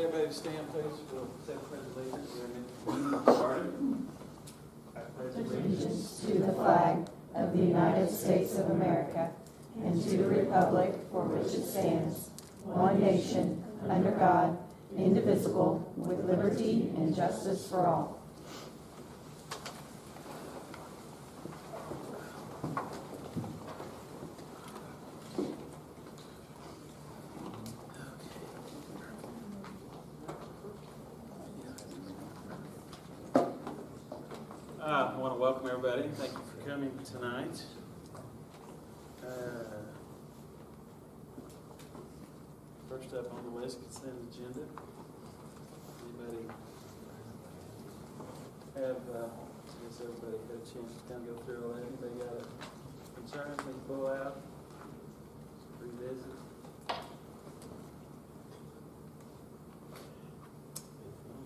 get everybody to stand, please, for the second pledge of allegiance. We're going to get started. I pledge Allegiance to the flag of the United States of America and to the republic for which it stands, one nation, under God, indivisible, with liberty and justice for all. I want to welcome everybody. Thank you for coming tonight. First up on the list, consent agenda. Anybody have, I guess everybody had a chance to kind of go through all that. Anybody got a concern, they can pull out, revisit? If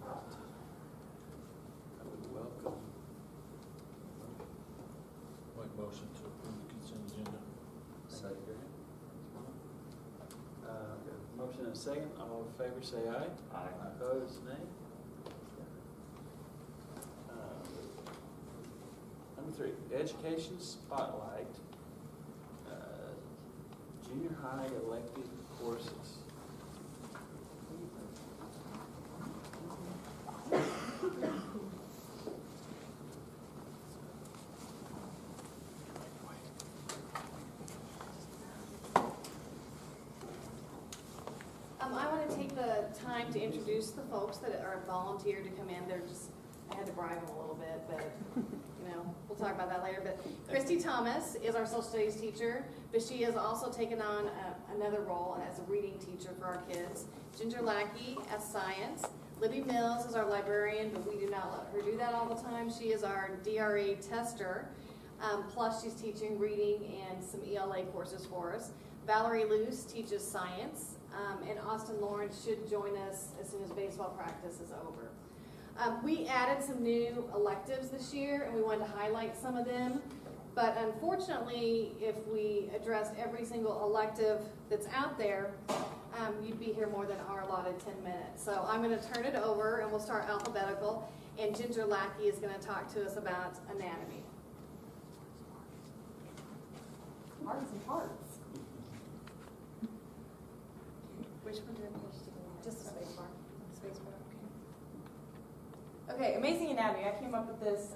not, I would welcome. Make motion to approve the consent agenda. Second. Motion and a second. All in favor say aye. Aye. Opposed, nay. Number 3, education spotlight. Junior high elective courses. I want to take the time to introduce the folks that are volunteered to come in. I had to bribe them a little bit, but, we'll talk about that later. But Christy Thomas is our social studies teacher, but she has also taken on another role as a reading teacher for our kids. Ginger Lackey as science. Libby Mills is our librarian, but we do not let her do that all the time. She is our DRE tester. Plus, she's teaching reading and some ELA courses for us. Valerie Luce teaches science. And Austin Lawrence should join us as soon as baseball practice is over. We added some new electives this year, and we wanted to highlight some of them. But unfortunately, if we addressed every single elective that's out there, you'd be here more than our allotted 10 minutes. So I'm going to turn it over, and we'll start alphabetical. And Ginger Lackey is going to talk to us about anatomy. Parts and parts. Which one do I push to go? Just a space bar. Space bar, okay. Okay, Amazing Anatomy. I came up with this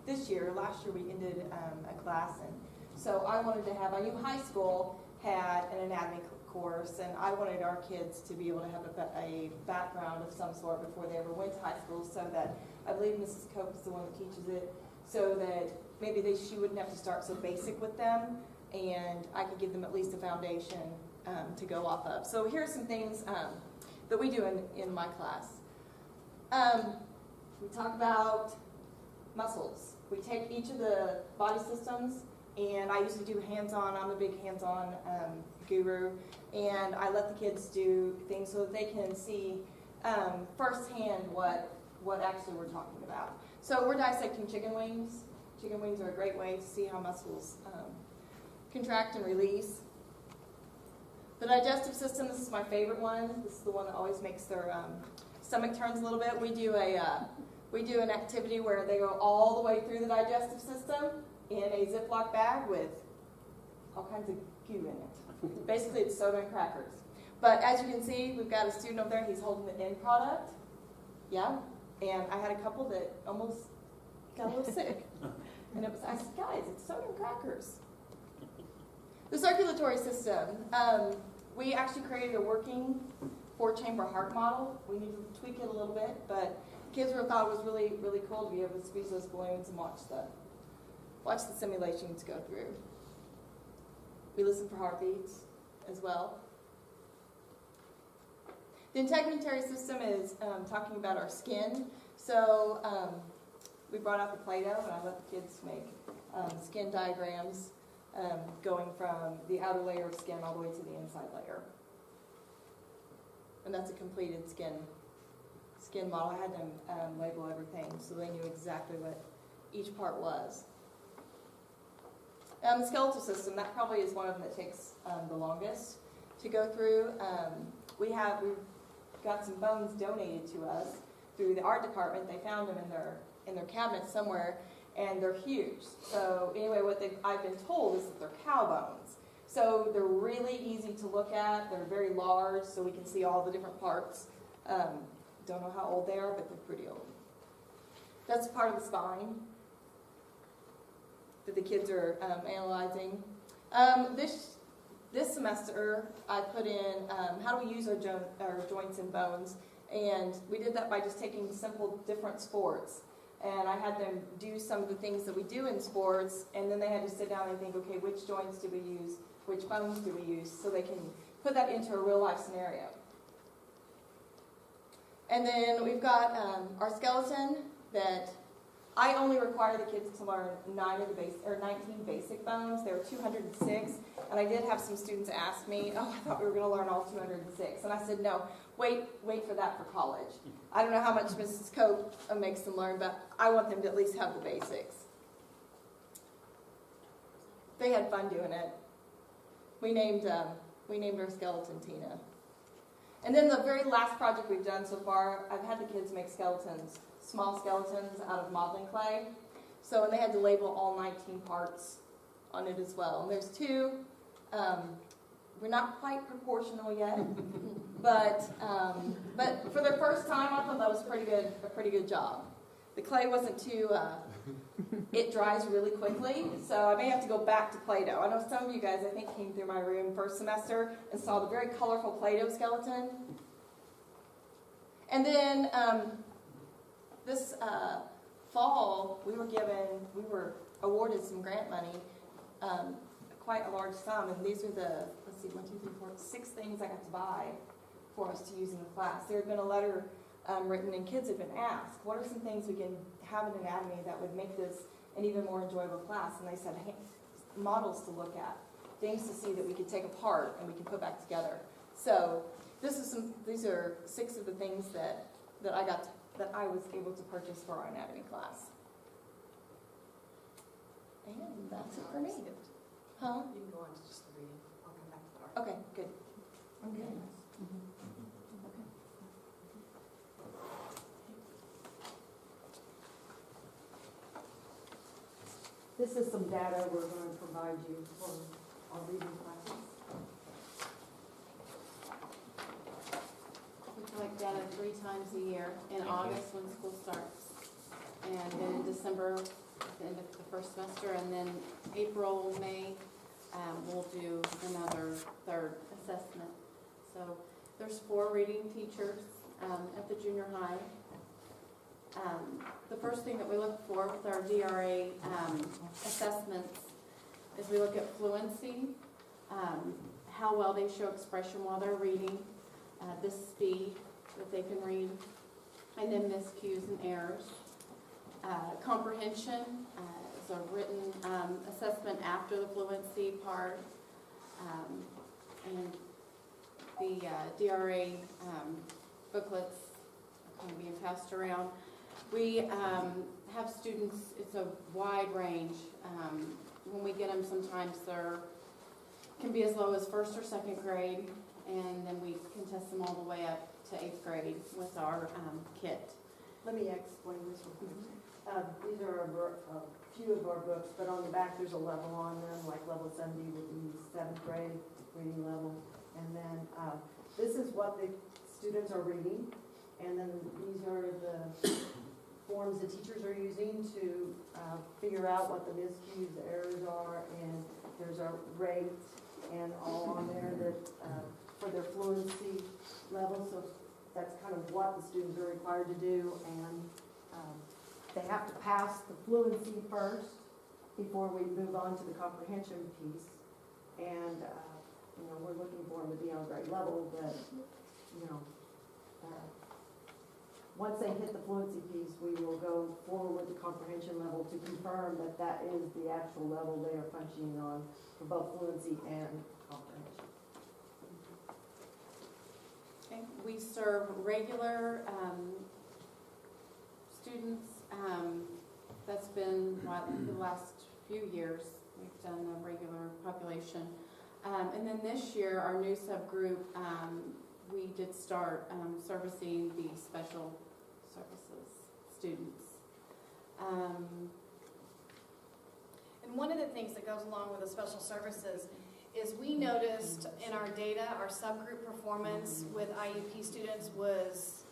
this year. Last year we ended a class, and so I wanted to have, I knew high school had an anatomy course, and I wanted our kids to be able to have a background of some sort before they ever went to high school, so that, I believe Mrs. Cope is the one that teaches it, so that maybe she wouldn't have to start so basic with them, and I could give them at least a foundation to go off of. So here are some things that we do in my class. We talk about muscles. We take each of the body systems, and I usually do hands-on. I'm a big hands-on guru, and I let the kids do things so that they can see firsthand what actually we're talking about. So we're dissecting chicken wings. Chicken wings are a great way to see how muscles contract and release. The digestive system, this is my favorite one. This is the one that always makes their stomach turns a little bit. We do an activity where they go all the way through the digestive system in a Ziploc bag with all kinds of goo in it. Basically, it's soda and crackers. But as you can see, we've got a student over there. He's holding the end product. Yeah. And I had a couple that almost got a little sick. And I said, guys, it's soda and crackers. The circulatory system. We actually created a working 4-chamber heart model. We need to tweak it a little bit, but kids thought it was really, really cool to be able to squeeze those balloons and watch the simulations go through. We listen for heartbeats as well. The integumentary system is talking about our skin. So we brought out the Play-Doh, and I let the kids make skin diagrams going from the outer layer of skin all the way to the inside layer. And that's a completed skin model. I had them label everything so they knew exactly what each part was. The skeletal system, that probably is one of them that takes the longest to go through. We got some bones donated to us through the art department. They found them in their cabinet somewhere, and they're huge. So anyway, I've been told is that they're cow bones. So they're really easy to look at. They're very large, so we can see all the different parts. Don't know how old they are, but they're pretty old. That's part of the spine that the kids are analyzing. This semester, I put in how do we use our joints and bones, and we did that by just taking simple different sports. And I had them do some of the things that we do in sports, and then they had to sit down and think, okay, which joints do we use, which bones do we use, so they can put that into a real-life scenario. And then we've got our skeleton that I only require the kids to learn 19 basic bones. There are 206, and I did have some students ask me, oh, I thought we were going to learn all 206. And I said, no, wait for that for college. I don't know how much Mrs. Cope makes them learn, but I want them to at least have the basics. They had fun doing it. We named our skeleton Tina. And then the very last project we've done so far, I've had the kids make skeletons, small skeletons out of modeling clay. So, and they had to label all 19 parts on it as well. And there's two. We're not quite proportional yet, but for their first time, I thought that was a pretty good job. The clay wasn't too. It dries really quickly, so I may have to go back to Play-Doh. I know some of you guys, I think, came through my room first semester and saw the very colorful Play-Doh skeleton. And then this fall, we were awarded some grant money, quite a large sum, and these are the, 6 things I got to buy for us to use in the class. There had been a letter written, and kids had been asked, what are some things we can have in anatomy that would make this an even more enjoyable class? And they said, hey, models to look at, things to see that we could take apart and we can put back together. So these are 6 of the things that I was able to purchase for our anatomy class. And that's it for me. Huh? You can go on to just the reading. I'll come back to the art. Okay, good. Okay. This is some data we're going to provide you for our reading classes. We collect data 3 times a year, in August when school starts, and then in December at the end of the first semester, and then April, May, we'll do another 3rd assessment. So there's 4 reading teachers at the junior high. The first thing that we look for with our DRA assessments is we look at fluency, how well they show expression while they're reading, the speed that they can read, and then miscues and errors. Comprehension is a written assessment after the fluency part, and the DRA booklets are kind of being passed around. We have students, it's a wide range. When we get them, sometimes they're can be as low as 1st or 2nd grade, and then we can test them all the way up to 8th grade with our kit. Let me explain this real quick. These are a few of our books, but on the back there's a level on them, like level 70 would be 7th grade reading level. And then this is what the students are reading, and then these are the forms the teachers are using to figure out what the miscues, the errors are, and there's a rate and all on there that for their fluency level. So that's kind of what the students are required to do, and they have to pass the fluency first before we move on to the comprehension piece. And we're looking for them to be on grade level, but once they hit the fluency piece, we will go forward with the comprehension level to confirm that that is the actual level they are functioning on for both fluency and comprehension. Okay. We serve regular students. That's been the last few years. We've done a regular population. And then this year, our new subgroup, we did start servicing the special services students. And one of the things that goes along with the special services is we noticed in our data, our subgroup performance with IEP students was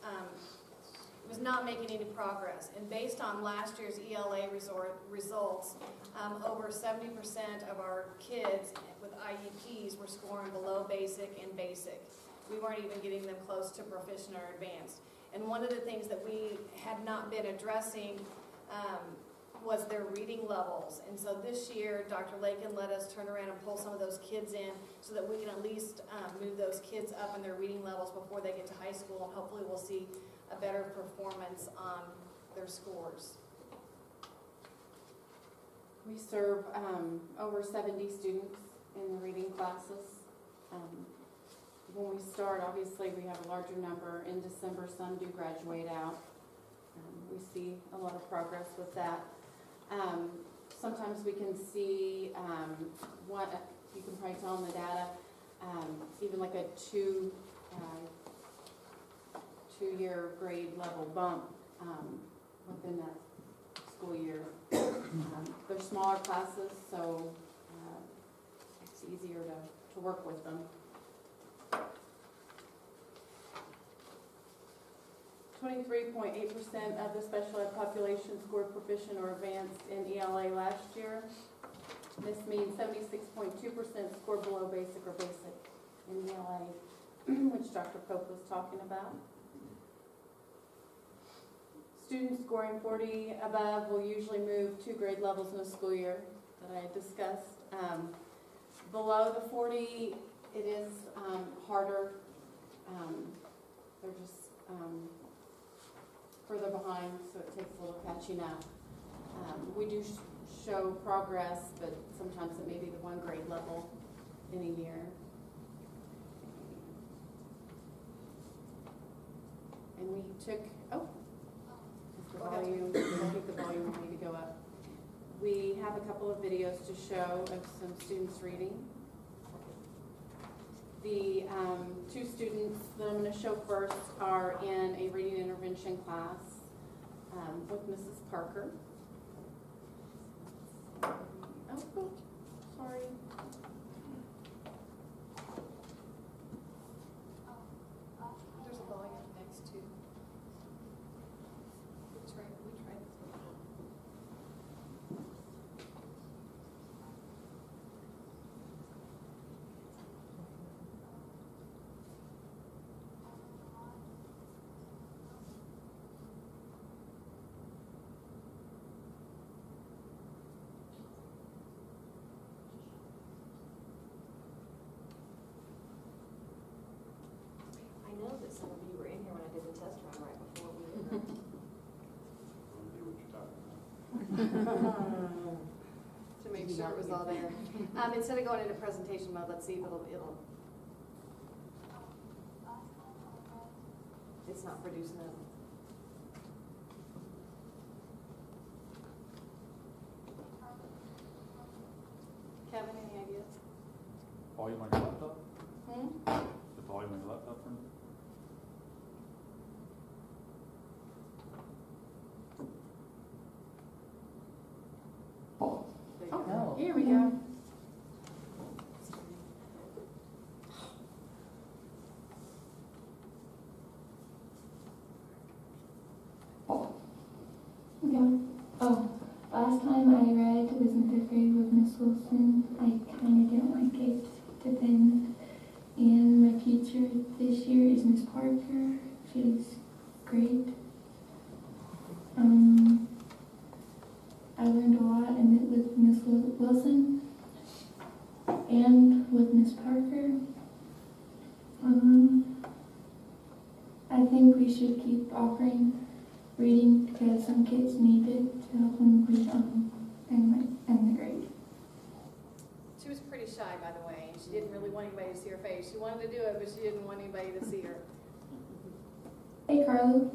not making any progress. And based on last year's ELA results, over 70% of our kids with IEPs were scoring below basic and basic. We weren't even getting them close to proficient or advanced. And one of the things that we had not been addressing was their reading levels. And so this year, Dr. Lakin let us turn around and pull some of those kids in so that we can at least move those kids up in their reading levels before they get to high school, and hopefully we'll see a better performance on their scores. We serve over 70 students in the reading classes. When we start, obviously, we have a larger number. In December, some do graduate out. We see a lot of progress with that. Sometimes we can see what you can probably tell in the data, even like a two-year grade level bump within that school year. They're smaller classes, so it's easier to work with them. 23.8% of the special ed population scored proficient or advanced in ELA last year. This means 76.2% scored below basic or basic in ELA, which Dr. Pope was talking about. Students scoring 40 above will usually move 2 grade levels in a school year that I discussed. Below the 40, it is harder. They're just further behind, so it takes a little catching up. We do show progress, but sometimes it may be the 1 grade level in a year. And we took, is the volume, I think the volume will need to go up. We have a couple of videos to show of some students reading. The 2 students that I'm going to show first are in a reading intervention class with Mrs. Parker. Oh, sorry. There's a volume next to. We tried this. I know that some of you were in here when I did the test run right before we were. To make sure it was all there. Instead of going into presentation mode, let's see if it'll. It's not producing it. Kevin, any ideas? Volume on your laptop? Hmm? The volume on your laptop? Oh, here we go. Last time I read was in 5th grade with Miss Wilson. I kind of didn't like it to then. And my teacher this year is Miss Parker. She's great. I learned a lot with Miss Wilson and with Miss Parker. I think we should keep offering reading because some kids need it to help them read in the grade. She was pretty shy, by the way, and she didn't really want anybody to see her face. She wanted to do it, but she didn't want anybody to see her. Hey, Carlos,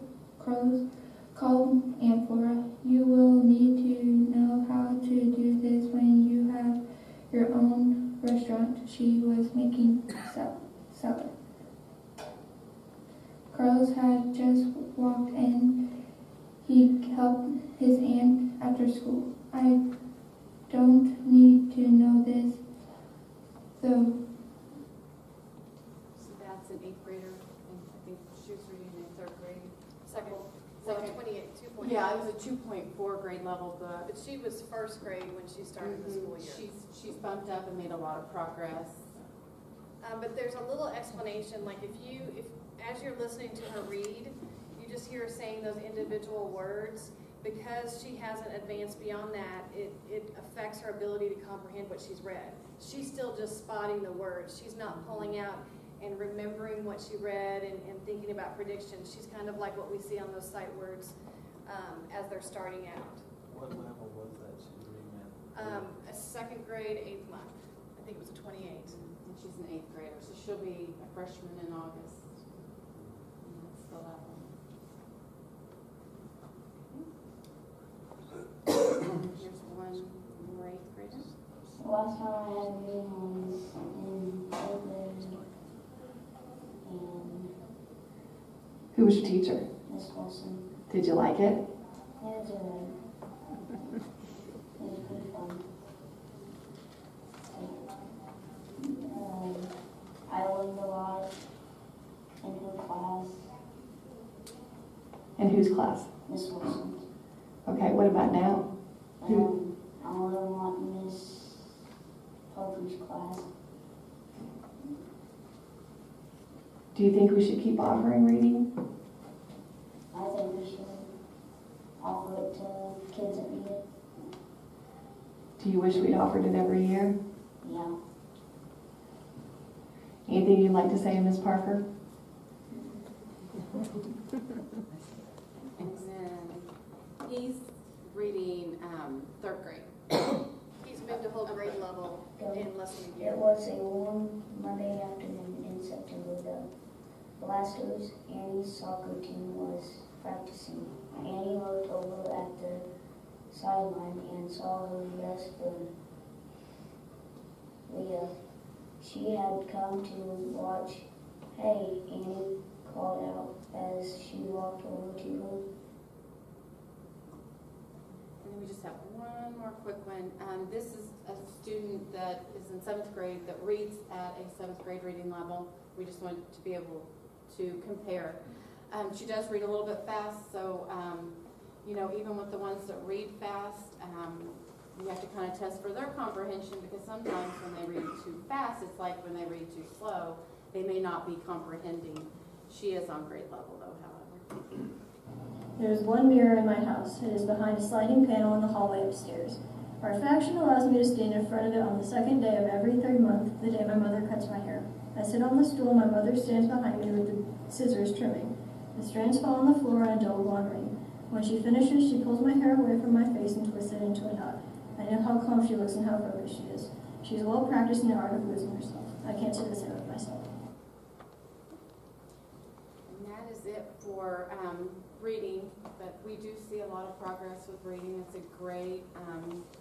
call Aunt Flora. You will need to know how to do this when you have your own restaurant. She was making salad. Carlos had just walked in. He helped his aunt after school. I don't need to know this, though. So that's an 8th grader, and I think she was reading in 3rd grade. Second, Second. 28, 2.8. Yeah, it was a 2.4 grade level, but But she was first grade when she started the school year. she's bumped up and made a lot of progress. But there's a little explanation, like if as you're listening to her read, you just hear her saying those individual words, because she hasn't advanced beyond that, it affects her ability to comprehend what she's read. She's still just spotting the words. She's not pulling out and remembering what she read and thinking about predictions. She's kind of like what we see on those sight words as they're starting out. What level was that she was reading at? A 2nd grade, 8th month. I think it was a 28. And she's an 8th grader, so she'll be a freshman in August. And that's the level. Here's one more 8th grader. The last time I had a meeting was in 3rd grade, and Who was your teacher? Miss Wilson. Did you like it? It was alright. It was pretty fun. I learned a lot in her class, In whose class? Miss Wilson. Okay, what about now? I learned a lot in Miss Parker's class. Do you think we should keep offering reading? I think we should offer it to kids that need it. Do you wish we'd offered it every year? Yeah. Anything you'd like to say, Ms. Parker? And then he's reading 3rd grade. He's moved to whole grade level in less than a year. It was a warm Monday afternoon in September. The Blasters Annie's soccer team was practicing. Annie looked over at the sideline and saw her best friend, Leah. She had come to watch. "Hey," Annie called out as she walked over to her. And then we just have one more quick one. This is a student that is in 7th grade that reads at a 7th grade reading level. We just want to be able to compare. She does read a little bit fast, so even with the ones that read fast, we have to kind of test for their comprehension, because sometimes when they read too fast, it's like when they read too slow, they may not be comprehending. She is on grade level though, however. There is one mirror in my house. It is behind a sliding panel in the hallway upstairs. Our faction allows me to stand in front of it on the 2nd day of every 3rd month, the day my mother cuts my hair. I sit on the stool, my mother stands behind me with the scissors trimming. The strands fall on the floor in a dull blonde ring. When she finishes, she pulls my hair away from my face and twists it into a knot. I know how calm she looks and how focused she is. She is well practiced in the art of losing herself. I can't sit this out with myself. And that is it for reading, but we do see a lot of progress with reading. It's a great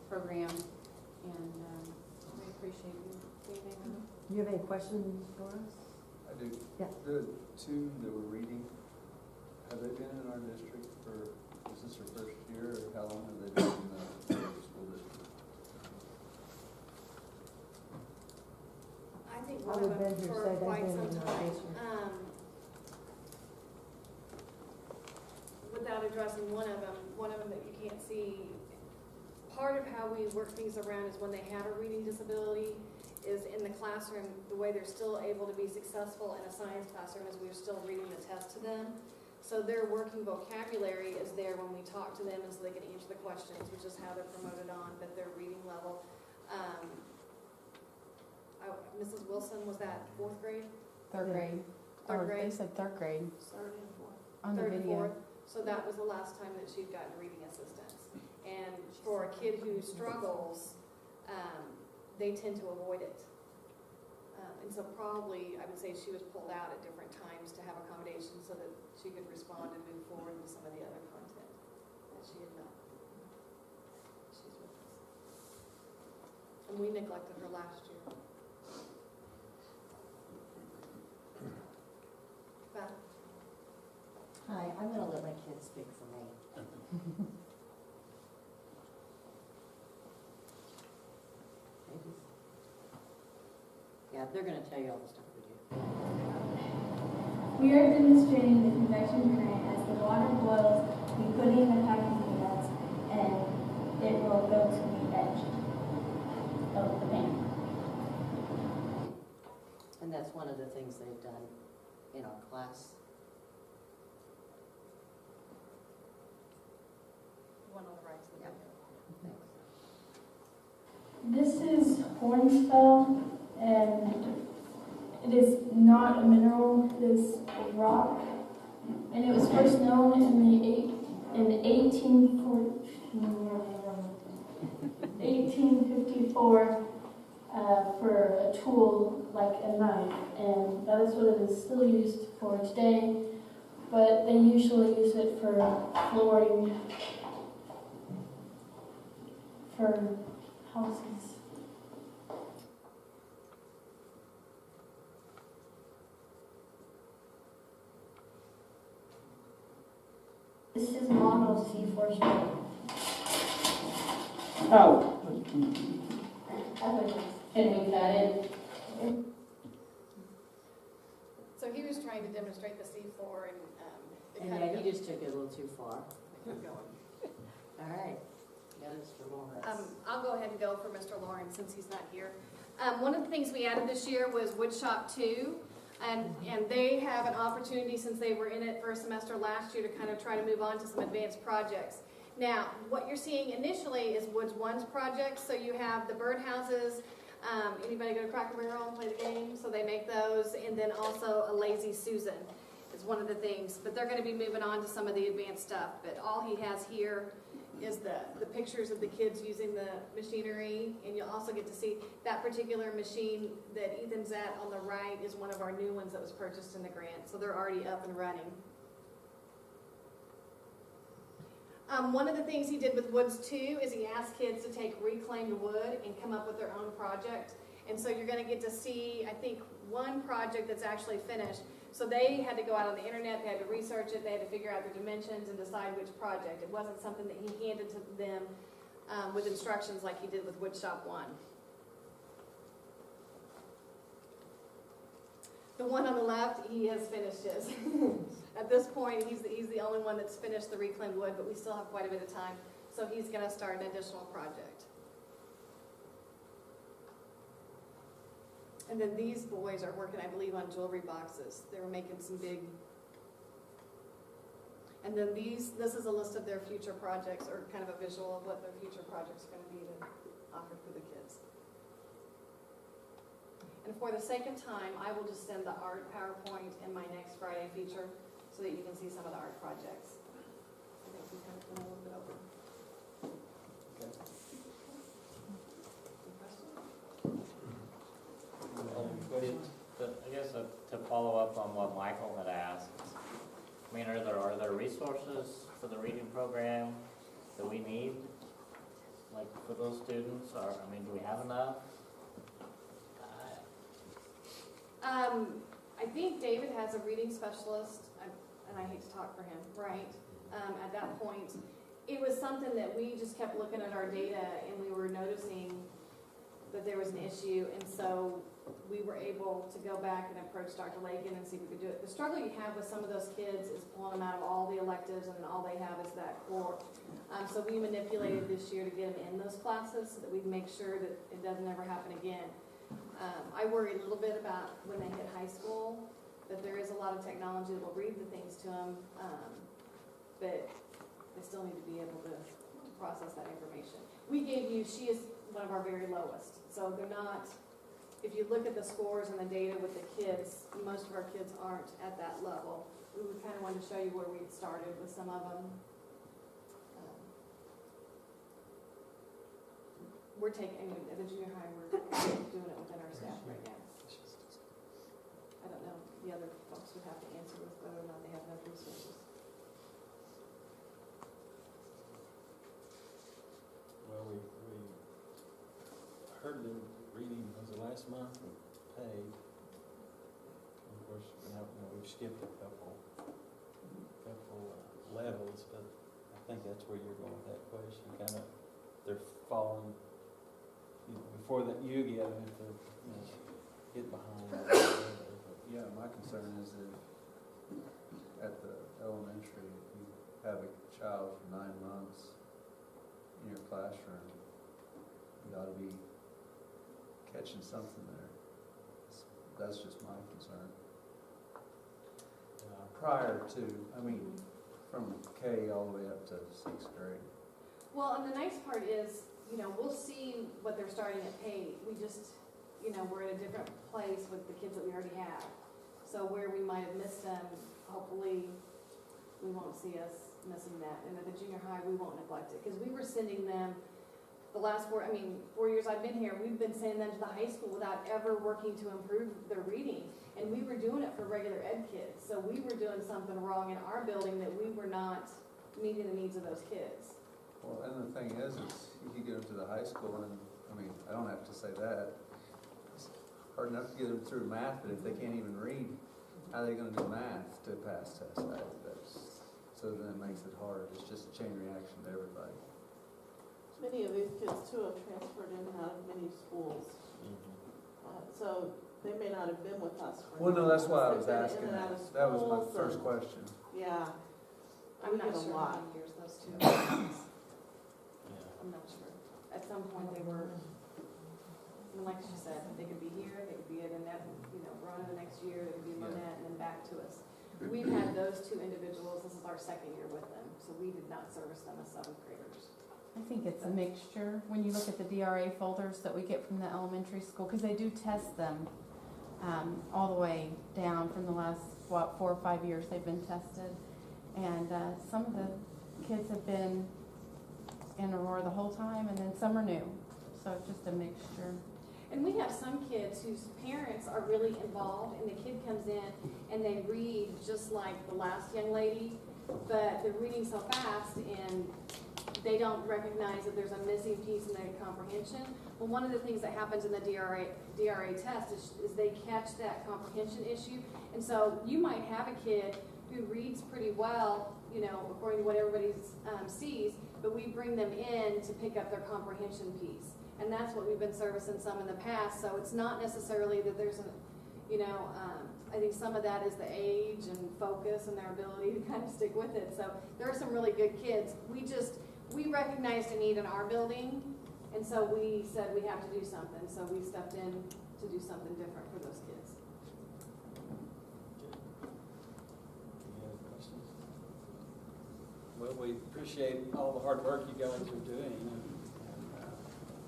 program, and we appreciate you being there. Do you have any questions for us? I do. Yeah. The 2 that were reading, have they been in our district is this their first year, or how long have they been in the school district? I think I one would of them venture to for say they've quite been some in our time. district. Without addressing one of them that you can't see, part of how we work things around is when they have a reading disability, is in the classroom, the way they're still able to be successful in a science classroom is we're still reading the test to them. So their working vocabulary is there when we talk to them, and so they can answer the questions, which is how they're promoted on, but their reading level. Mrs. Wilson, was that 4th grade? 3rd grade. 3rd grade? They said 3rd grade Third and fourth. on the Third and video. fourth. So that was the last time that she'd gotten reading assistance. And for a kid who struggles, they tend to avoid it. And so probably, I would say she was pulled out at different times to have accommodation so that she could respond and move forward with some of the other content that she had not. She's with us. And we neglected her last year. Beth? Hi, I'm gonna let my kids speak for me. Yeah, they're gonna tell you all the stuff we do. We are demonstrating the convection current. As the water boils, we put in the packing peanuts and it will go to the edge of the pan. And that's one of the things they've done in our class. One on the right to the Thanks. This is hornfell, and it is not a mineral. It is a rock, and it was first known in 1854 for a tool like a knife, and that is what it is still used for today. But they usually use it for flooring for houses. This is model C4 strip. Oh. Can we cut it? So he was trying to demonstrate the C4 and it And kind yeah, of he just took it a little too far. kept going. All right. Got it for Lawrence. I'll go ahead and go for Mr. Lawrence since he's not here. One of the things we added this year was Woodshop 2, and they have an opportunity since they were in it for a semester last year to kind of try to move on to some advanced projects. Now, what you're seeing initially is Woods 1's projects, so you have the birdhouses. Anybody go to Cracker Barrel and play the game? So they make those, and then also a Lazy Susan is one of the things. But they're going to be moving on to some of the advanced stuff. But all he has here is the pictures of the kids using the machinery, and you'll also get to see that particular machine that Ethan's at on the right is one of our new ones that was purchased in the grant, so they're already up and running. One of the things he did with Woods 2 is he asked kids to take reclaimed wood and come up with their own project, and so you're going to get to see, I think, one project that's actually finished. So they had to go out on the internet, they had to research it, they had to figure out their dimensions and decide which project. It wasn't something that he handed to them with instructions like he did with Woodshop 1. The one on the left, he has finished his. At this point, he's the only one that's finished the reclaimed wood, but we still have quite a bit of time. So he's going to start an additional project. And then these boys are working, I believe, on jewelry boxes. They were making some big. And then this is a list of their future projects, or kind of a visual of what their future projects are going to be to offer for the kids. And for the sake of time, I will just send the art PowerPoint in my next Friday feature so that you can see some of the art projects. I think we kind of went a little bit over. Okay. Any questions? I guess to follow up on what Michael had asked, I mean, are there resources for the reading program that we need, like for those students? Or, I mean, do we have enough? I think David has a reading specialist, and I hate to talk for him, right? At that point, it was something that we just kept looking at our data, and we were noticing that there was an issue, and so we were able to go back and approach Dr. Lakin and see if we could do it. The struggle you have with some of those kids is pulling them out of all the electives, and then all they have is that core. So we manipulated this year to get them in those classes so that we make sure that it doesn't ever happen again. I worry a little bit about when they hit high school, that there is a lot of technology that will read the things to them, but they still need to be able to process that information. We gave you, she is one of our very lowest, so they're not, if you look at the scores and the data with the kids, most of our kids aren't at that level. We kind of wanted to show you where we had started with some of them. We're taking, at the junior high, we're doing it within our staff right now. I don't know, the other folks would have to answer with whether or not they have enough resources. Well, we heard the reading was the last month we paid. Of course, we've skipped a couple think that's where you're going with that question, kind of, they're falling, you know, before that you get them, if they're, you know, get behind. or whatever, but Yeah, my concern is that at the elementary, if you have a child for 9 months in your classroom, you ought to be catching something there. That's just my concern. Prior to, I mean, from K all the way up to 6th grade. Well, and the nice part is, you know, we'll see what they're starting at K. We just, you know, we're at a different place with the kids that we already have. So where we might have missed them, hopefully we won't see us missing that. And at the junior high, we won't neglect it. Because we were sending them, the last 4 years I've been here, we've been sending them to the high school without ever working to improve their reading. And we were doing it for regular ed kids. So we were doing something wrong in our building that we were not meeting the needs of those kids. Well, and the thing is if you get them to the high school, and, I mean, I don't have to say that, it's hard enough to get them through math, but if they can't even read, how are they gonna do math to pass tests? So then it makes it hard. It's just a chain reaction to everybody. Many of these kids too have transferred in and out of many schools. So they may not have been with us for. Well, no, that's why I was They've been asking in and that. out of That was my schools first and- question. Yeah. I'm We not get a sure how lot. many years those two. yeah. I'm not sure. At some point they were, and like she said, they could be here, they could be at Annette, you know, Rona the next year, they could be in Lynette, and then back to us. We've had those 2 individuals, this is our 2nd year with them, so we did not service them as 7th graders. I think it's a mixture. When you look at the DRA folders that we get from the elementary school, because they do test them all the way down from the last, 4 or 5 years they've been tested. And some of the kids have been in Aurora the whole time, and then some are new. So it's just a mixture. And we have some kids whose parents are really involved, and the kid comes in and they read just like the last young lady, but they're reading so fast and they don't recognize that there's a missing piece in their comprehension. Well, one of the things that happens in the DRA test is they catch that comprehension issue. And so you might have a kid who reads pretty well, you know, according to what everybody sees, but we bring them in to pick up their comprehension piece. And that's what we've been servicing some in the past. So it's not necessarily that there's a, you know, I think some of that is the age and focus and their ability to kind of stick with it. So there are some really good kids. We recognized a need in our building, and so we said we have to do something. So we stepped in to do something different for those kids. Any other questions? Well, we appreciate all the hard work you guys are doing, and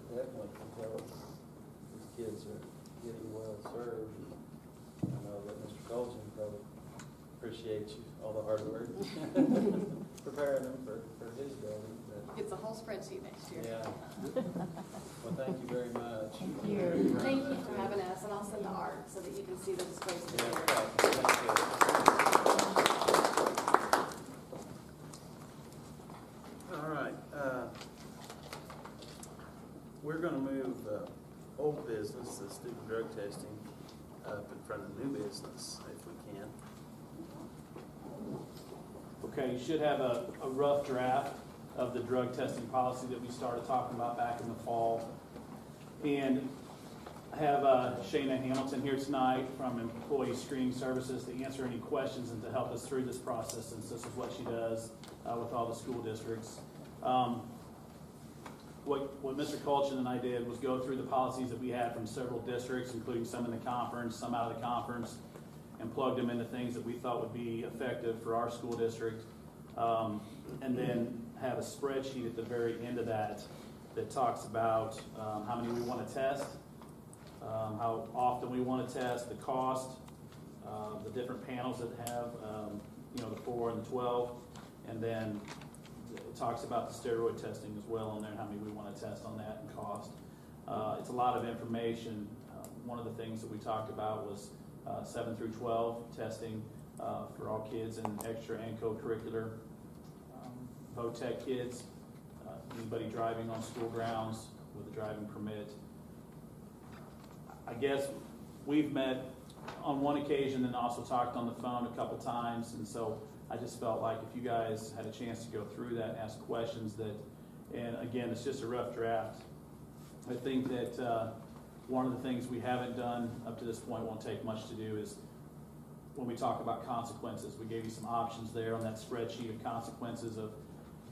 definitely can tell these kids are getting well served. I know that Mr. Colton probably appreciates you, all the hard work, preparing them for his building. It's a whole spreadsheet next year. Yeah. Well, thank you very much. Thank you. Thank you for having us, and I'll send the art so that you can see the displays. Yeah, together. thank you. All right, we're gonna move old business, the student drug testing, up in front of new business, if we can. Okay, you should have a rough draft of the drug testing policy that we started talking about back in the fall. And I have Shayna Hamilton here tonight from Employee Screening Services to answer any questions and to help us through this process, since this is what she does with all the school districts. What Mr. Colchin and I did was go through the policies that we had from several districts, including some in the conference, some out of the conference, and plugged them into things that we thought would be effective for our school district. And then have a spreadsheet at the very end of that talks about how many we want to test, how often we want to test, the cost, the different panels that have, the 4 and the 12, and then it talks about the steroid testing as well on there, and how many we want to test on that and cost. It's a lot of information. One of the things that we talked about was 7 through 12 testing for all kids in extra and co-curricular. VOTEC kids, anybody driving on school grounds with a driving permit. I guess we've met on one occasion, and also talked on the phone a couple times, and so I just felt like if you guys had a chance to go through that and ask questions that, and again, it's just a rough draft. I think that one of the things we haven't done up to this point, won't take much to do, is when we talk about consequences, we gave you some options there on that spreadsheet of consequences of,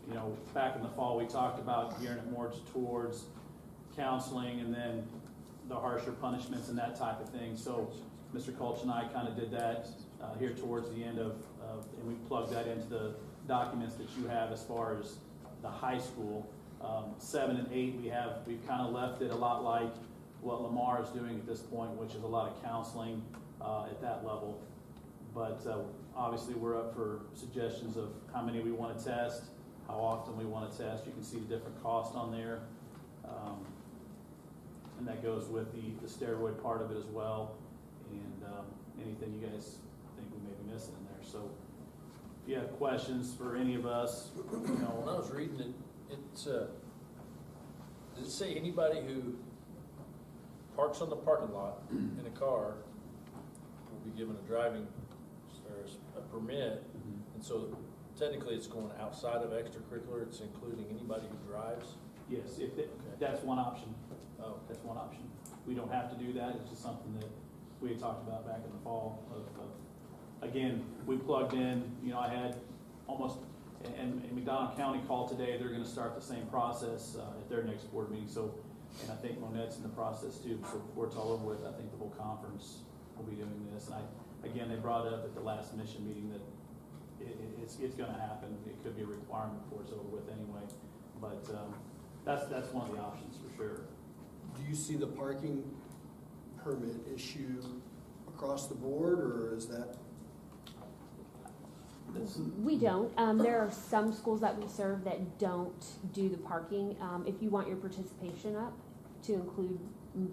you know, back in the fall, we talked about gearing it more towards counseling and then the harsher punishments and that type of thing. So Mr. Colch and I kind of did that here towards the end of, and we plugged that into the documents that you have as far as the high school. 7 and 8, we've kind of left it a lot like what Lamar is doing at this point, which is a lot of counseling at that level. But obviously we're up for suggestions of how many we want to test, how often we want to test. You can see the different costs on there. And that goes with the steroid part of it as well. And anything you guys think we may be missing in there. So if you have questions for any of us, you know. When I was reading it, does it say anybody who parks on the parking lot in a car will be given a driving or a permit? And so technically it's going outside of extracurricular, it's including anybody who drives? Yes, that's one option. Oh. That's one option. We don't have to do that. It's just something that we had talked about back in the fall. Again, we plugged in, you know, I had almost, and McDonald County called today, they're going to start the same process at their next board meeting. So, and I think Monette's in the process too. So before it's all over with, I think the whole conference will be doing this. And again, they brought up at the last mission meeting that it's going to happen. It could be a requirement before it's over with anyway. But that's one of the options for sure. Do you see the parking permit issue across the board, or is that? We don't. There are some schools that we serve that don't do the parking. If you want your participation up to include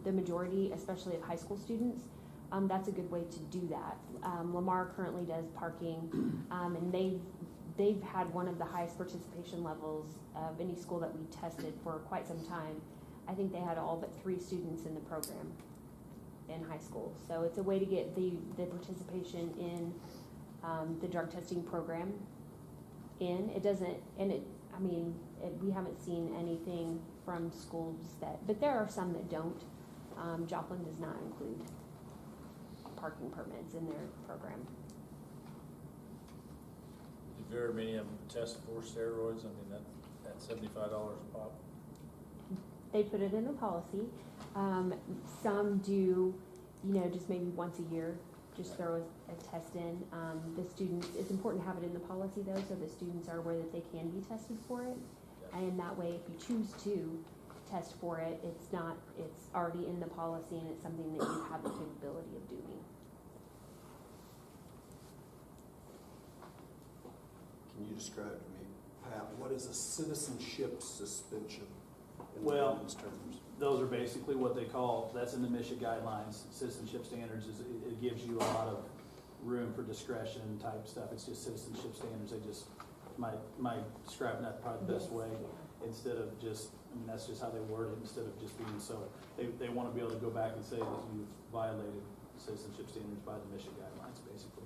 the majority, especially of high school students, that's a good way to do that. Lamar currently does parking, and they've had one of the highest participation levels of any school that we tested for quite some time. I think they had all but 3 students in the program in high school. So it's a way to get the participation in the drug testing program in. It doesn't, and we haven't seen anything from schools but there are some that don't. Joplin does not include parking permits in their program. Did very many of them test for steroids? I mean, that's $75 a pop. They put it in the policy. Some do, just maybe once a year, just throw a test in. The students, it's important to have it in the policy though, so the students are aware that they can be tested for it. And that way, if you choose to test for it, it's already in the policy and it's something that you have the capability of doing. Can you describe to me, Pat, what is a citizenship suspension in Well, layman's terms? Those are basically what they call, that's in the Michigan guidelines, citizenship standards. It gives you a lot of room for discretion type stuff. It's just citizenship standards. They just might describe that probably the best way instead of just, that's just how they word it, instead of just being so. They want to be able to go back and say that you've violated citizenship standards by the Michigan guidelines, basically.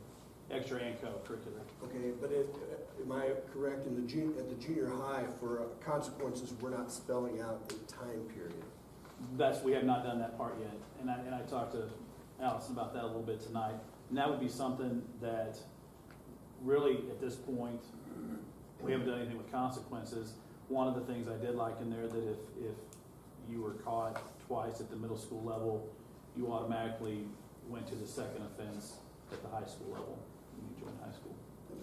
Extra and co-curricular. Okay, but am I correct at the junior high for consequences, we're not spelling out a time period? We have not done that part yet. And I talked to Allison about that a little bit tonight. And that would be something that really at this point, we haven't done anything with consequences. One of the things I did like in there that if you were caught twice at the middle school level, you automatically went to the second offense at the high school level when you joined high school.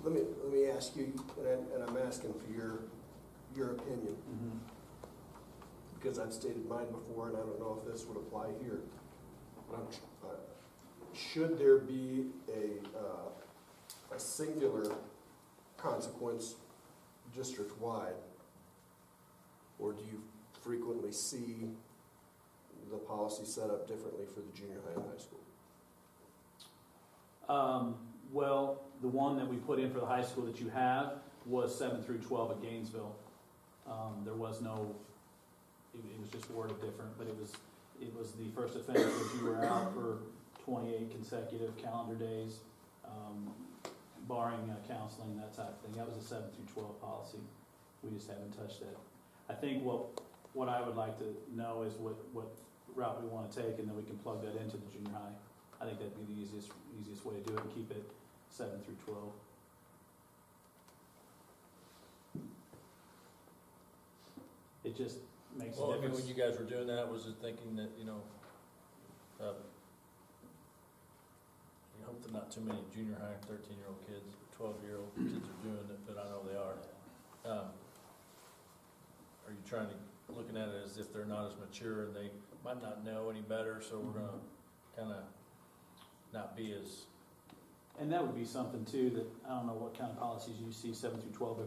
Let me ask you, and I'm asking for your opinion, because I've stated mine before, and I don't know if this would apply here. Should there be a singular consequence district-wide, or do you frequently see the policy set up differently for the junior high and high school? Well, the one that we put in for the high school that you have was 7 through 12 at Gainesville. There was no, it was just worded different, but it was the first offense that you were out for 28 consecutive calendar days, barring counseling, that type of thing. That was a 7 through 12 policy. We just haven't touched that. I think what I would like to know is what route we want to take, and then we can plug that into the junior high. I think that'd be the easiest way to do it, and keep it 7 through 12. It just makes a Well, I mean, difference. when you guys were doing that, was it thinking that, you hope that not too many junior high 13-year-old kids, 12-year-old kids are doing it, but I know they are. Are you trying to, looking at it as if they're not as mature and they might not know any better, so we're gonna kind of not be as... And that would be something too, that, I don't know what kind of policies you see 7 through 12,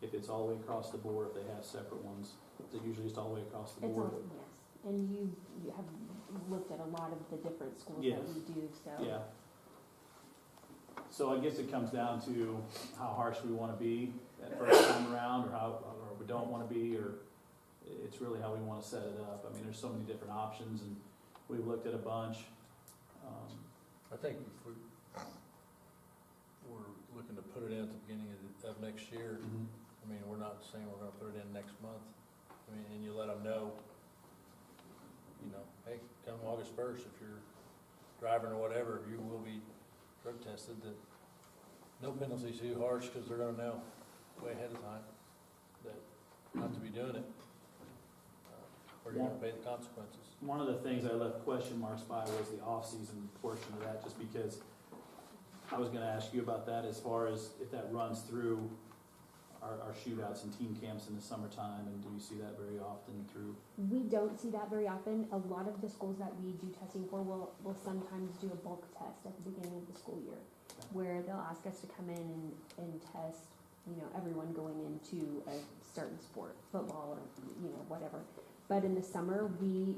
if it's all the way across the board, if they have separate ones. Is it usually just all the way across the It's board? all, yes, and you have looked at a lot of the different schools Yes. that we do, so. Yeah. So I guess it comes down to how harsh we want to be that first time around, or we don't want to be, or it's really how we want to set it up. I mean, there's so many different options, and we've looked at a bunch. I think if we're looking to put it in at the beginning of next year. I mean, we're not saying we're gonna put it in next month. I mean, and you let them know, hey, come August 1st, if you're driving or whatever, you will be drug tested, that no penalty's too harsh, because they're gonna know way ahead of time that not to be doing it, or you're gonna pay the consequences. One of the things I left question marks by was the off-season portion of that, just because I was gonna ask you about that, as far as if that runs through our shootouts and team camps in the summertime, and do you see that very often through? We don't see that very often. A lot of the schools that we do testing for will sometimes do a bulk test at the beginning of the school year, where they'll ask us to come in and test, everyone going into a certain sport, football or, whatever. But in the summer, we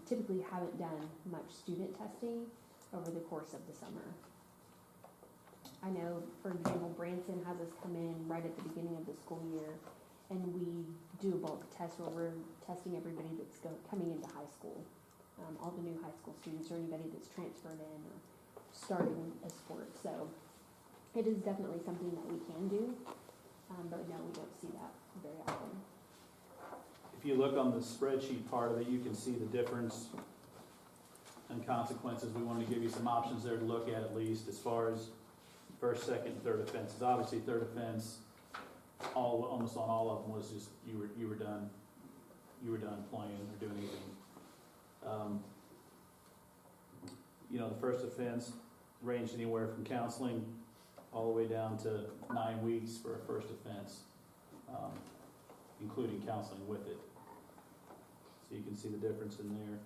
typically haven't done much student testing over the course of the summer. I know, for example, Branson has us come in right at the beginning of the school year, and we do a bulk test where we're testing everybody that's coming into high school, all the new high school students, or anybody that's transferred in or starting a sport. So it is definitely something that we can do, but no, we don't see that very often. If you look on the spreadsheet part of it, you can see the difference and consequences. We wanted to give you some options there to look at least, as far as first, second, and third offenses. Obviously, third offense, almost on all of them was just you were done playing or doing anything. The first offense ranged anywhere from counseling all the way down to 9 weeks for a first offense, including counseling with it. So you can see the difference in there.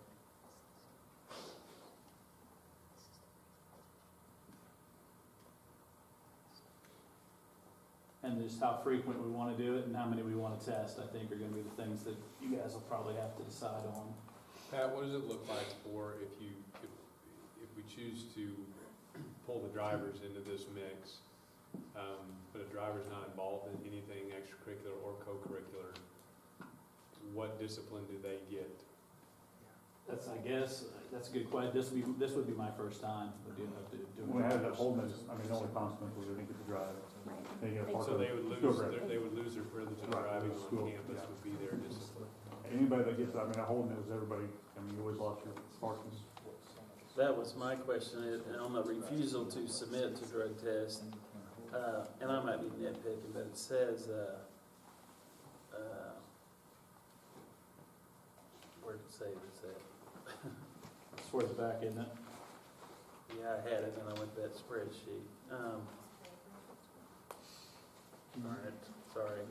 And just how frequent we want to do it and how many we want to test, I think, are going to be the things that you guys will probably have to decide on. Pat, what does it look like for if we choose to pull the drivers into this mix, but a driver's not involved in anything extracurricular or co-curricular, what discipline do they get? That's a good question. This would be my first time doing We had that whole mess. I mean, the only consequence was they didn't get to drive. Right. So they would lose their privilege of driving on campus, would be their discipline. Anybody that gets, that whole mess, everybody, you always lost your sparkness. That was my question, on the refusal to submit to drug tests, and I might be nitpicking, but it says, where did it say this at? It's towards the back, isn't it? Yeah, I had it, and I went to that spreadsheet. All right, sorry.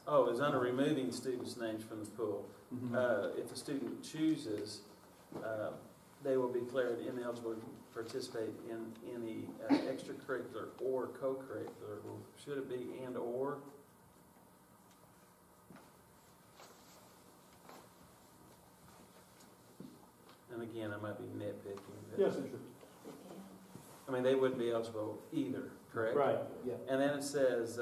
Oh, it's under removing students' names from the pool. If a student chooses, they will be declared ineligible to participate in any extracurricular or co-curricular. Should it be and or? And again, I might be nitpicking. Yes, it should. I mean, they wouldn't be eligible either, correct? Right, yeah. And then it says,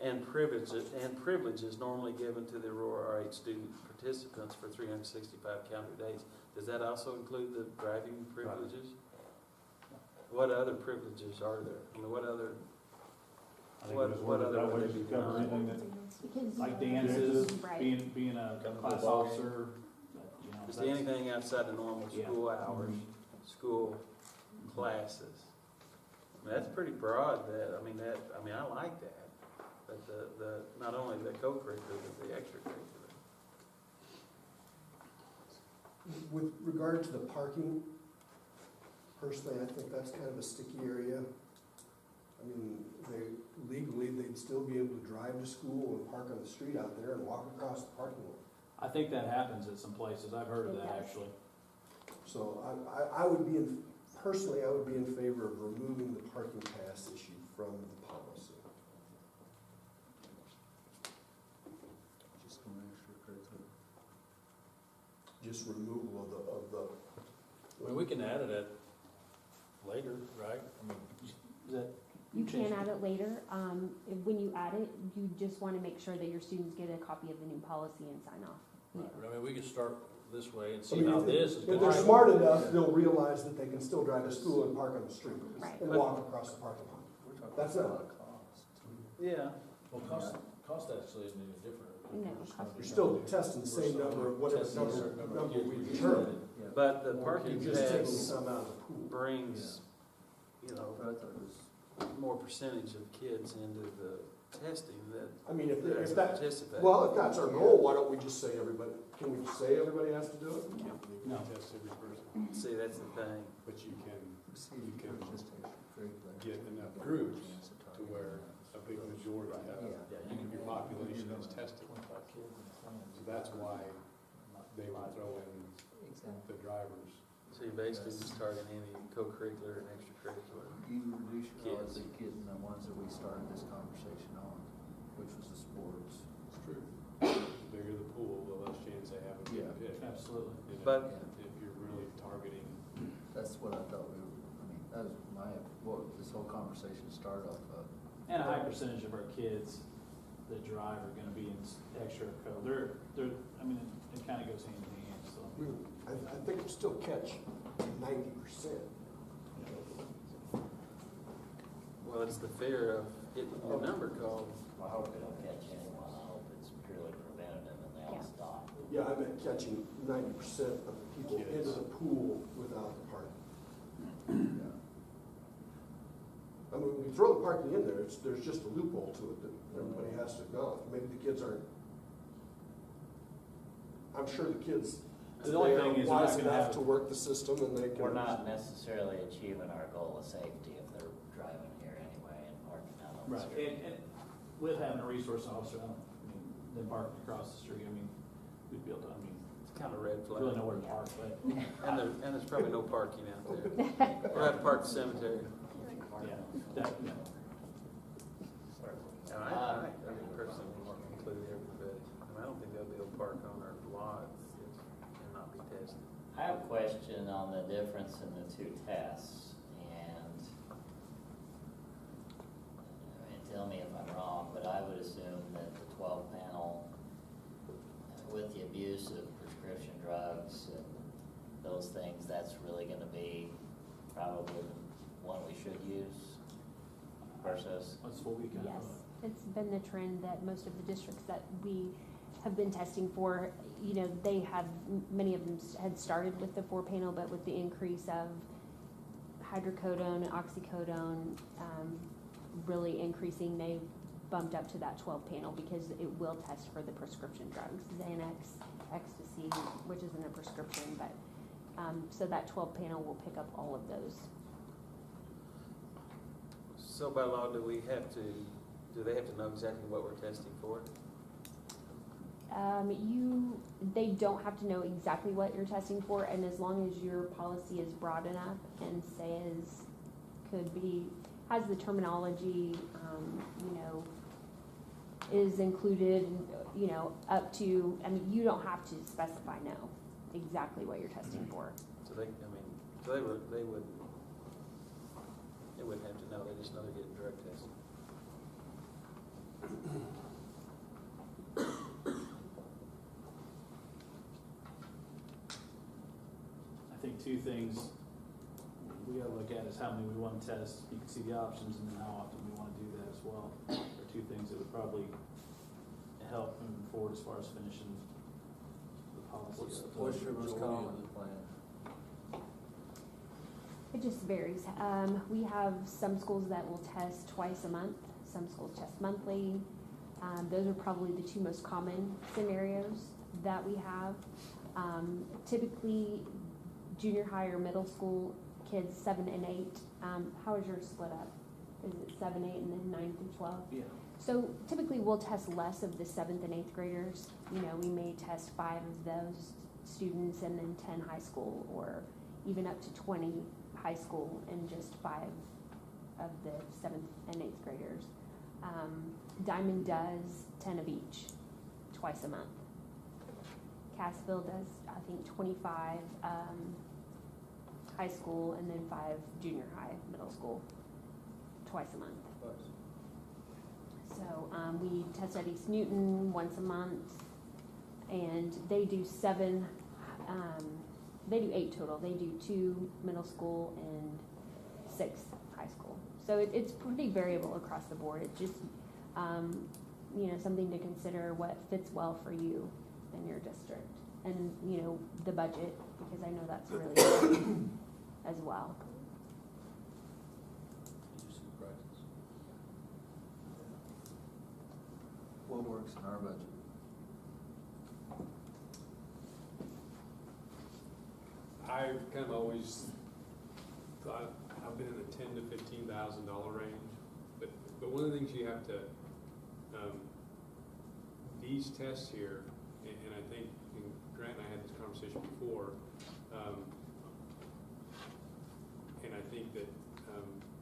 and privileges normally given to the Aurora RH student participants for 365 calendar days. Does that also include the driving privileges? What other privileges are there? I mean, what other, I think what it was worded other that would way, they be just cover denied? anything that, like dances, being a class officer, you know. Just that's- anything outside the normal Yeah. school hours, school classes. I mean, that's pretty broad, I like that. But the, not only the co-curricular, but the extracurricular. With regard to the parking, personally, I think that's kind of a sticky area. I mean, they'd still be able to drive to school and park on the street out there and walk across the parking lot. I think that happens at some places. I've heard of that, actually. So I would be, personally, I would be in favor of removing the parking pass issue from the policy. Just going extracurricular. Just removal of the. I mean, we can add it at later, right? I mean, Is that? You can add it later. When you add it, you just want to make sure that your students get a copy of the new policy and sign off. right, but I mean, we could start this way and I see mean, how this is if going. they're smart enough, they'll realize that they can still drive to school and park on the street Right. and walk across the parking lot. We're talking That's about a not- lot of cost. Yeah. Well, cost actually isn't any different. No, We're just gonna cost be- You're still testing the same we're number of whatever testing a certain number of kids we we determine. Yeah. But the You're parking just taking pass some out of the pool. brings, you know, But I thought it was, more percentage of kids into the testing that I mean, if that that, participate. well, if that's our goal, why don't we just say everybody, can we say everybody has to do it? You No. can test every person, See, that's the thing. but you can you can just extracurricular. get enough groups to where a big majority of your population is tested. So that's why they would throw in the drivers. So you're basically just targeting any co-curricular and extracurricular. You reduce your odds Kids. of getting the ones that we started this conversation on, which was the sports. It's true. The bigger the pool, the less chance they have of getting Yeah. picked. Absolutely. You know, But- if you're really targeting, That's what I thought that was what this whole conversation started off of. And a high percentage of our kids that drive are gonna be in extra co. They're, I mean, it kinda goes hand in hand, so. I think we still catch 90%. Well, it's the fear of getting your number called. I hope they don't catch anyone, I hope it's purely preventative and they all Yeah. stop. Yeah, I meant catching 90% of the people into the pool without the parking. Yeah. I mean, when we throw the parking in there, there's just a loophole to it that everybody has to acknowledge. Maybe the kids aren't, I'm sure the kids, The only they thing are is they're not wise gonna enough have- to work the system and they can. We're not necessarily achieving our goal of safety if they're driving here anyway and parking out on the Right, street. and with having a resource officer, I mean, them parking across the street, I mean, we'd be able to, I mean, It's kind of red flag. really know where to park, but, And there's probably no parking out there. We're at the park cemetery. yeah, that, yeah. And I personally want to include everybody. I don't think they'll be able to park on our lot and not be tested. I have a question on the difference in the two tests, and I mean, tell me if I'm wrong, but I would assume that the 12 panel, with the abuse of prescription drugs and those things, that's really going to be probably the one we should use versus. That's what we kind of. Yes, it's been the trend that most of the districts that we have been testing for, you know, they have, many of them had started with the 4-panel, but with the increase of hydrocodone, oxycodone, really increasing, they bumped up to that 12-panel because it will test for the prescription drugs, Xanax, ecstasy, which isn't a prescription, but, so that 12-panel will pick up all of those. So by law, do they have to know exactly what we're testing for? They don't have to know exactly what you're testing for, and as long as your policy is broad enough and says, has the terminology, you know, is included, you know, up to, I mean, you don't have to specify exactly what you're testing for. So they wouldn't have to know, they just know they're getting drug tested. two things we gotta look at is how many we wanna test. You can see the options and then how often we wanna do that as well. Are two things that would probably help moving forward as far as finishing the policy. What's your most common plan? It just varies. We have some schools that will test twice a month, some schools test monthly. Those are probably the two most common scenarios that we have. Typically, junior high or middle school kids 7 and 8. How is yours split up? Is it 7, 8, and then 9 through 12? Yeah. So typically we'll test less of the 7th and 8th graders. You know, we may test 5 of those students and then 10 high school, or even up to 20 high school and just 5 of the 7th and 8th graders. Diamond does 10 of each, twice a month. Cassville does, I think, 25 high school and then 5 junior high, middle school, twice a month. So we test at East Newton once a month, and they do 7, they do 8 total. They do 2 middle school and 6 high school. So it's pretty variable across the board. It's just, you know, something to consider what fits well for you in your district. And, you know, the budget, because I know that's really important as well. What works in our budget? I've kind of always thought I've been in the $10,000 to $15,000 range, but one of the things you have to, these tests here, and I think Grant and I had this conversation before, and I think that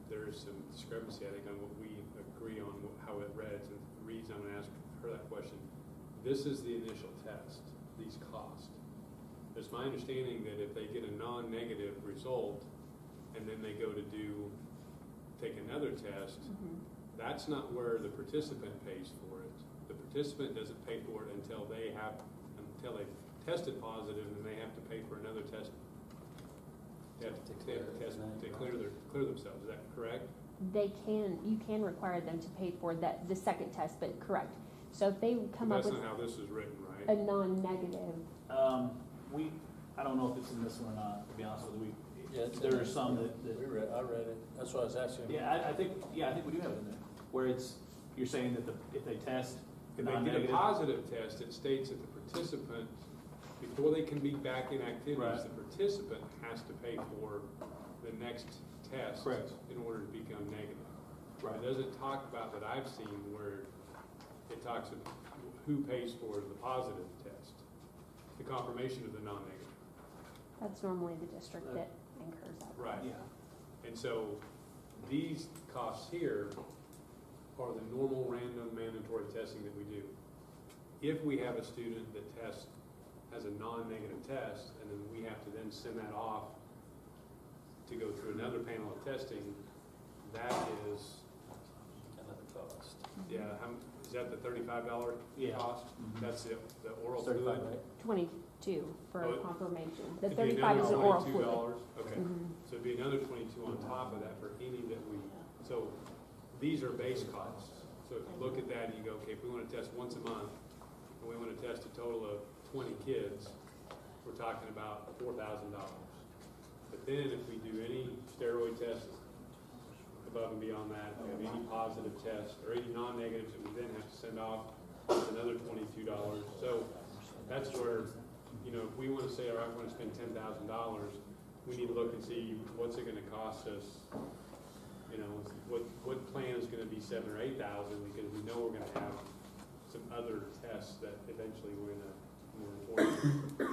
there is some discrepancy, I think, on what we agree on, how it reads. And the reason I'm going to ask her that question, this is the initial test, these cost. It's my understanding that if they get a non-negative result and then they go to take another test, that's not where the participant pays for it. The participant doesn't pay for it until they've tested positive, and they have to pay for another test. They have to take a test to clear themselves. Is that correct? You can require them to pay for the second test, but correct. So if they come up with That's not how this is written, right? a non-negative, I don't know if it's in this one or not, to be honest with you. Yeah, it's There are some that I read it. That's what I was asking. yeah, I think we do have it in there, where you're saying that if they test If they get a non-negative. positive test, it states that the participant, before they can be back in activities, Right. the participant has to pay for the next test Correct. in order to become negative. Right. It doesn't talk about, that I've seen, where it talks about who pays for the positive test, the confirmation of the non-negative. that's normally the district that incurs that. Right. Yeah. And so these costs here are the normal random mandatory testing that we do. If we have a student that has a non-negative test, and then we have to then send that off to go through another panel of testing, that is, Another cost. yeah, is that the $35 Yeah. cost? Mhm. That's the oral 35, fluid? right? 22 for Oh, confirmation. The It'd be 35 is another an oral fluid. $22? Okay, Mhm. so it'd be another 22 on top of that for any that so these are base costs. So if you look at that and you go, okay, if we want to test once a month, and we want to test a total of 20 kids, we're talking about $4,000. But then if we do any steroid tests above and beyond that, we have any positive tests or any non-negatives that we then have to send off, it's another $22. So that's where, if we want to say, all right, we're going to spend $10,000, we need to look and see what's it going to cost us. What plan is going to be $7,000 or $8,000, because we know we're going to have some other tests that eventually we're going to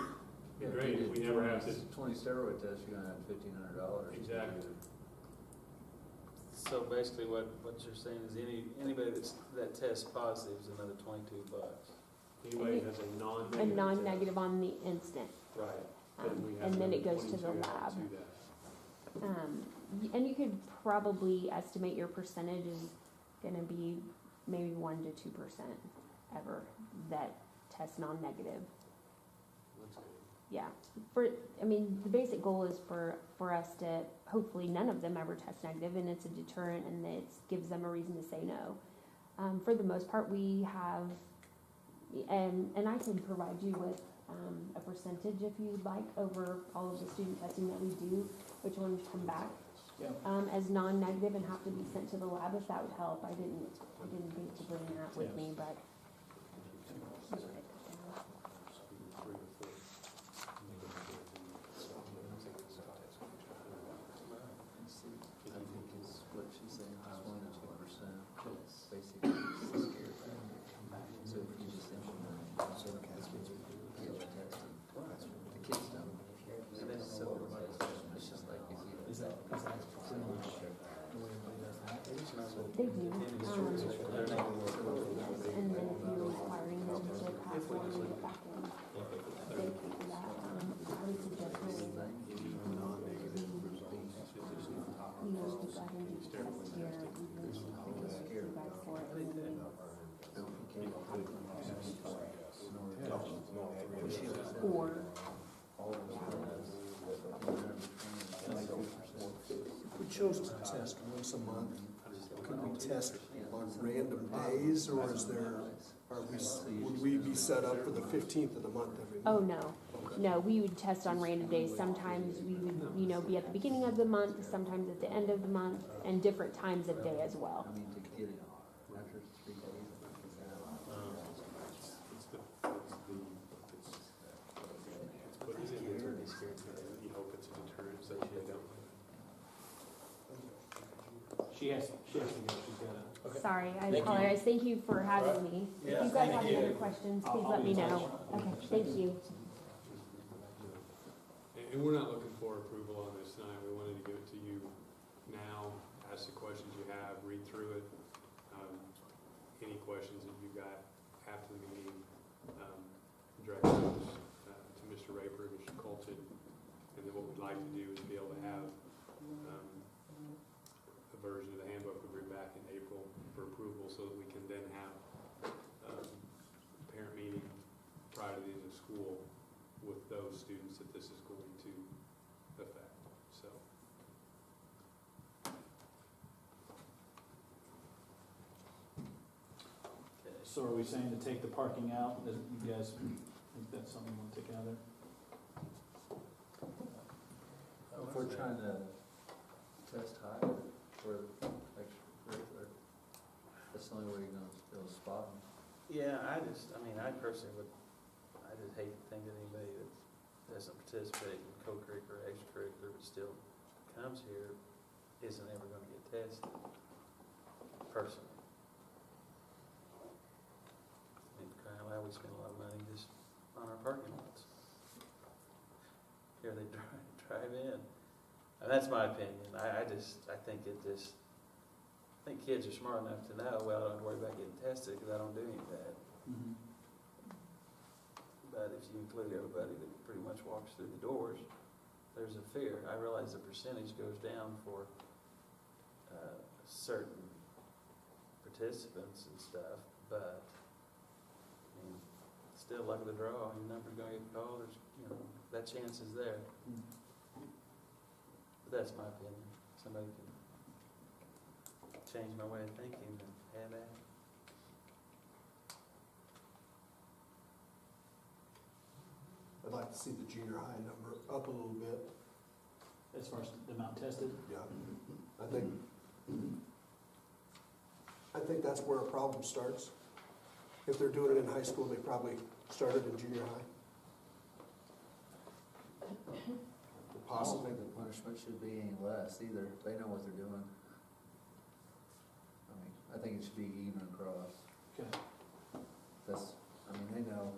be great if we never have to. 20 steroid tests, you're gonna have $1,500. Exactly. So basically what you're saying is anybody that tests positive is another $22. Anybody that has a non-negative. A non-negative on the instant. Right. And then it goes to the lab. And you could probably estimate your percentage is going to be maybe 1 to 2% ever that test non-negative. That's good. yeah, the basic goal is for us to, hopefully none of them ever test negative, and it's a deterrent, and it gives them a reason to say no. For the most part, we have, and I can provide you with a percentage if you'd like over all of the student testing that we do, which ones come back as non-negative and have to be sent to the lab, if that would help. I didn't get to bring that with me, but. They do. And then if you're requiring them to pass one and get back in, they pay for that. I would suggest maybe, to go ahead and do the test here, even if you guys for it, and then or If we chose to test once a month, could we test on random days, or would we be set up for the 15th of the month every month? oh, no. No, we would test on random days. Sometimes we would, be at the beginning of the month, sometimes at the end of the month, and different times of day as well. I mean, to get it after 3 days. You hope it's a deterrent so they don't. She has to go, she's got Okay. Sorry, I Thank you. apologize. Thank you for having me. Yeah, If you guys thank have any you. other questions, please I'll let be me in touch. know. Okay, thank you. And we're not looking for approval on this tonight. We wanted to give it to you now, ask the questions you have, read through it. Any questions that you got after the meeting, direct those to Mr. Raper, Mr. Colton. And then what we'd like to do is be able to have a version of the handbook we bring back in April for approval so that we can then have a parent meeting prior to the end of school with those students that this is going to affect, so. So are we saying to take the parking out? Does you guys think that's something we'll take out of there? If we're trying to test higher for extracurricular, that's the only way you're gonna be able to spot them. Yeah, I personally would, I just hate to think that anybody that doesn't participate in co-curricular, extracurricular, but still comes here, isn't ever gonna get tested, personally. I mean, crying out loud, we spend a lot of money just on our parking lots. Here they drive in. And that's my opinion. I think kids are smart enough to know, well, I don't have to worry about getting tested because I don't do any of that. Mm-hmm. But if you include everybody that pretty much walks through the doors, there's a fear. I realize the percentage goes down for certain participants and stuff, but I mean, still luck of the draw. Your number's gonna get called. There's, that chance is there. But that's my opinion. Somebody can change my way of thinking and have that. I'd like to see the junior high number up a little bit. As far as the amount tested? Yeah. I think that's where a problem starts. If they're doing it in high school, they probably started in junior high. I don't think the punishment should be any less either. They know what they're doing. I think it should be even across. Okay. They know.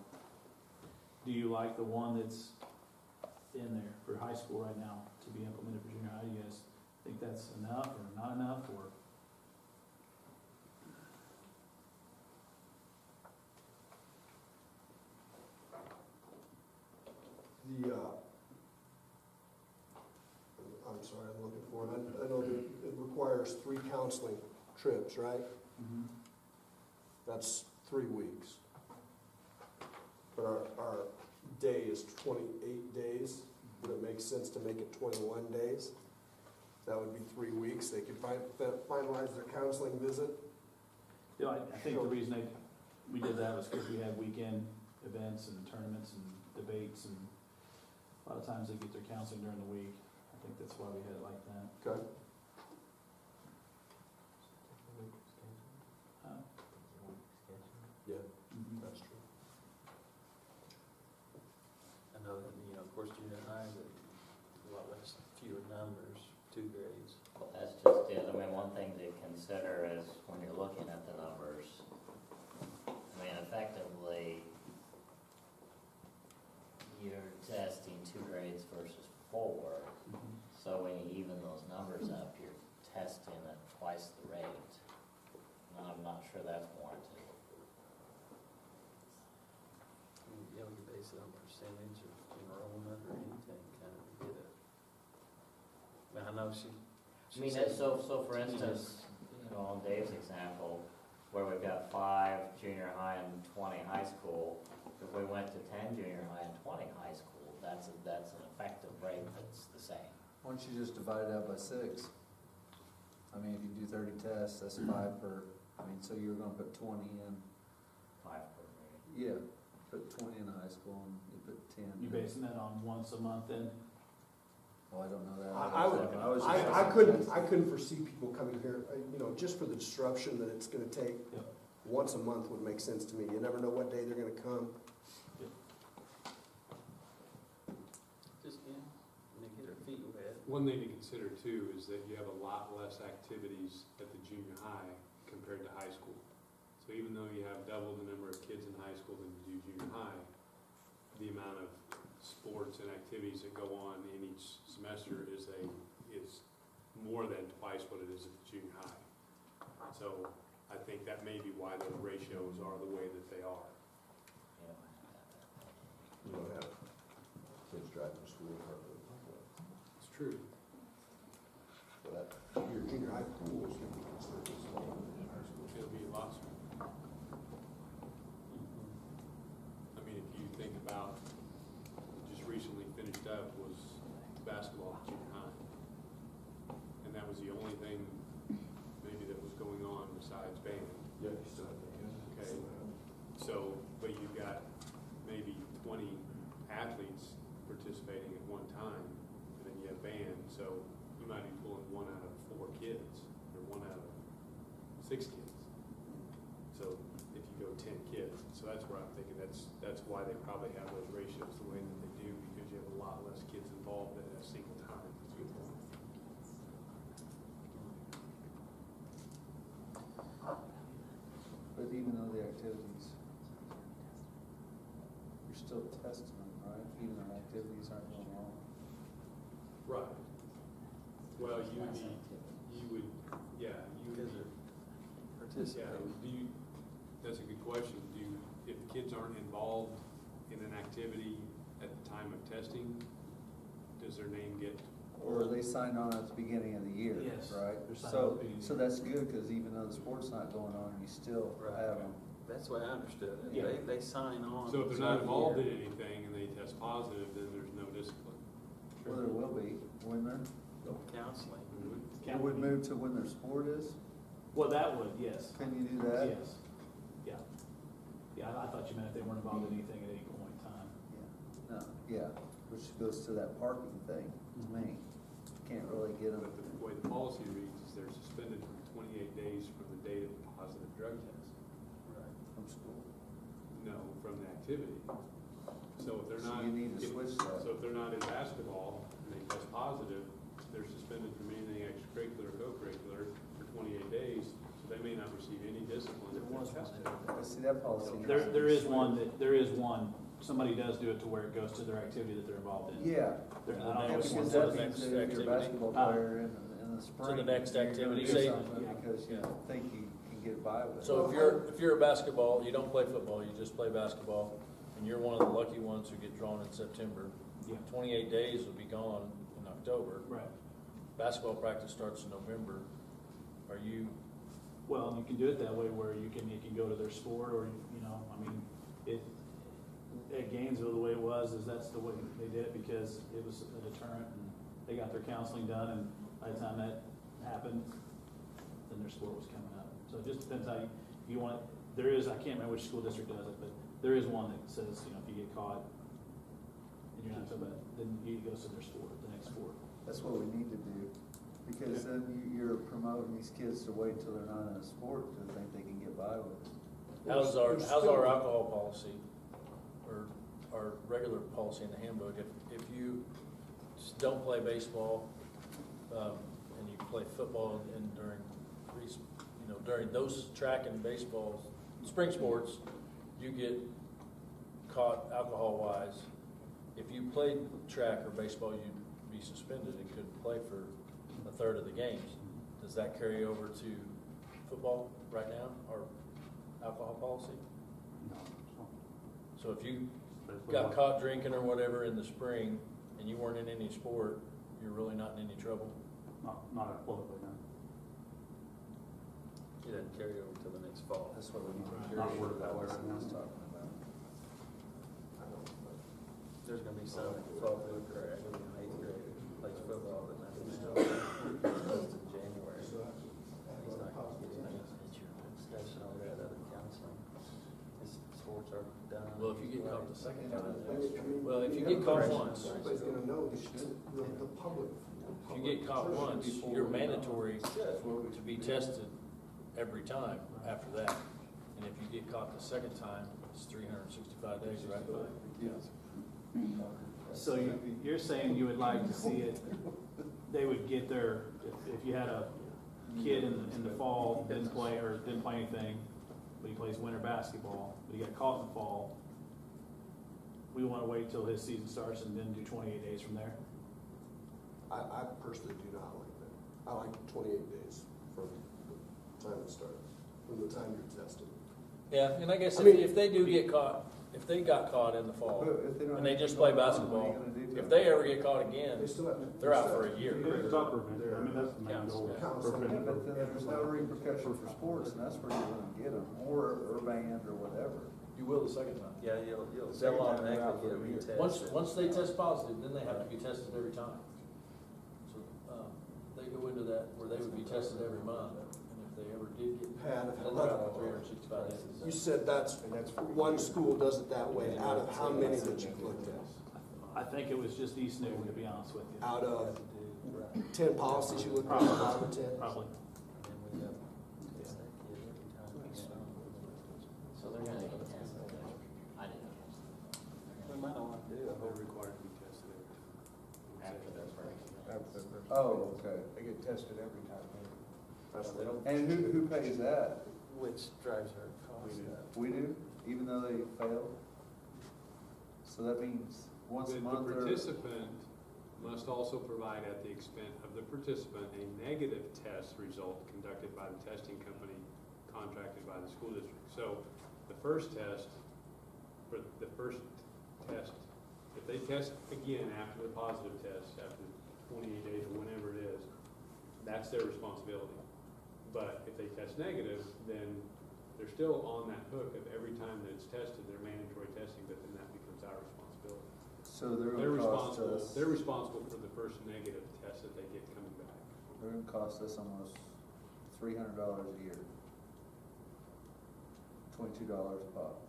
Do you like the one that's in there for high school right now to be implemented for junior high? Do you guys think that's enough or not enough, or? I'm sorry, I'm looking for it. I know that it requires 3 counseling trips, right? Mm-hmm. That's 3 weeks. But our day is 28 days. Would it make sense to make it 21 days? That would be 3 weeks. They could finalize their counseling visit. Yeah, I think the reason we did that was because we had weekend events and tournaments and debates, and a lot of times they get their counseling during the week. I think that's why we had it like that. Okay. Yeah, that's true. I know that, you know, of course, junior high, is a lot less, fewer numbers, 2 grades. Well, that's just it. I mean, one thing to consider is when you're looking at the numbers, I mean, effectively, you're testing 2 grades versus 4. So when you even those numbers up, you're testing at twice the rate. And I'm not sure that's warranted. You know, you base it on percentage of enrollment or anything, kind of get it. But I know she I mean, said- so for instance, you know, on Dave's example, where we've got 5 junior high and 20 high school, if we went to 10 junior high and 20 high school, that's an effective rate that's the same. Why don't you just divide it out by 6? I mean, if you do 30 tests, that's 5 per, I mean, so you're gonna put 20 in. 5 per grade. Yeah, put 20 in the high school and you put 10. You basing that on once a month then? Oh, I don't know that. I couldn't foresee people coming here, you know, just for the disruption that it's gonna take. Yep. Once a month would make sense to me. You never know what day they're gonna come. just, yeah, when they get their feet wet. One thing to consider too is that you have a lot less activities at the junior high compared to high school. So even though you have double the number of kids in high school than you do junior high, the amount of sports and activities that go on in each semester is more than twice what it is at the junior high. So I think that may be why those ratios are the way that they are. You don't have kids driving to school. It's true. So that, your junior high pool is gonna be considered as small in high school. It'll be a lot smaller. I mean, if you think about, just recently finished up was basketball at junior high. And that was the only thing maybe that was going on besides band. Yeah, you still have that. Okay, so, but you've got maybe 20 athletes participating at one time, and then you have band, so you might be pulling 1 out of 4 kids, or 1 out of 6 kids. So if you go 10 kids, so that's where I'm thinking that's why they probably have those ratios the way that they do, because you have a lot less kids involved at a single time. But even though the activities, you're still testing them, right? Even though activities aren't going on. Right. Well, you would, yeah, Because they're participating. That's a good question. If kids aren't involved in an activity at the time of testing, does their name get? Or they signed on at the beginning of the year, Yes. right? They're signed So, at the beginning. so that's good, because even though the sport's not going on, you still have them. That's the way I understood it. Yeah. They sign on. So if they're start not the involved in year. anything and they test positive, then there's no discipline. Well, there will be, when they're, Counseling. it would move to when their sport is? Well, that would, yes. Can you do that? Yes. Yeah. Yeah, I thought you meant if they weren't involved in anything at any point in time. Yeah. No, yeah, which goes to that parking thing, to me. Can't really get them. But the way the policy reads is they're suspended for 28 days from the date of the positive drug test. From school. No, from the activity. So if they're So not. you need to switch that. So if they're not in basketball and they test positive, they're suspended from anything extracurricular or co-curricular for 28 days, so they may not receive any discipline if they're tested. See, that policy. There is one, somebody does do it to where it goes to their activity that they're involved in. Yeah. I don't know which Because one. that the means next that if you're a activity. basketball player in the spring. the next you're gonna activity, do say- something Because you think you can get by with it. So if you're a basketball, you don't play football, you just play basketball, and you're one of the lucky ones who get drawn in September, Yeah. 28 days will be gone in October. Right. Basketball practice starts in November. Are you, Well, you can do it that way where you can go to their sport or, you know, I mean, at Gainesville, the way it was, is that's the way they did it because it was a deterrent and they got their counseling done, and by the time that happened, then their sport was coming up. So it just depends how you want it. There is, I can't remember which school district does it, but there is one that says, you know, if you get caught and you're not talking about, then you go to their sport, the next sport. That's what we need to do, because then you're promoting these kids to wait till they're not in a sport to think they can get by with it. How's our alcohol policy, or our regular policy in the handbook? If you don't play baseball, and you play football and during those track and baseball, spring sports, you get caught alcohol-wise. If you played track or baseball, you'd be suspended and couldn't play for a third of the games. Does that carry over to football right now, our alcohol policy? So if you got caught drinking or whatever in the spring and you weren't in any sport, you're really not in any trouble? Not athletically, no. It doesn't carry over to the next fall. That's what we need to Not carry worded that way. what I was talking about. There's gonna be some fall field grade, eighth grade, plays football, but nothing else. In January. He's not gonna get any discussion on that other counseling. His sports are done. Well, if you get caught the second time, well, if you get caught once, Everybody's gonna know, the public. if you get caught once, you're mandatory to be tested every time after that. And if you get caught the second time, it's 365 days, right? Yes. So you're saying you would like to see it, they would get their, if you had a kid in the fall, didn't play anything, but he plays winter basketball, but he got caught in the fall, we want to wait till his season starts and then do 28 days from there? I personally do not like that. I like 28 days from the time it starts, from the time you're tested. Yeah, and I guess I mean- if they do get caught, if they got caught in the fall, But if don't and they have just to play go on, basketball, what are you gonna do to if them? they ever get caught again, They still have. they're out for a year. It's not prevent, I mean, that's the main Counts, goal. yeah. Counseling. Yeah, but then there's no repercussion for sports, and that's where you're gonna get them, or banned, or whatever. You will the second time. Yeah, you'll Second time automatically around get a for a year. retest. Once they test positive, then they have to be tested every time. So, they go into that where they would be tested every month, and if they ever did get, Pat, then they're out for 365 days. You said that's one school does it that way, out of how many that you've looked at? I think it was just East Newton, to be honest with you. Out of 10 policies you looked at, 5 or 10? Probably. So they're gonna get tested. I didn't know. We might not want to do a whole They're required to be tested every time. After their first. Oh, okay. They get tested every time. They don't, And who pays that? which drives our cost up. We do, even though they fail? So that means once a The month or? participant must also provide at the expense of the participant a negative test result conducted by the testing company contracted by the school district. So the first test, if they test again after the positive test, after 28 days or whenever it is, that's their responsibility. But if they test negative, then they're still on that hook of every time that it's tested, they're mandatory testing, but then that becomes our responsibility. So they're They're gonna cost responsible, us, they're responsible for the first negative test that they get coming back. they're gonna cost us almost $300 a year. $22 a pop,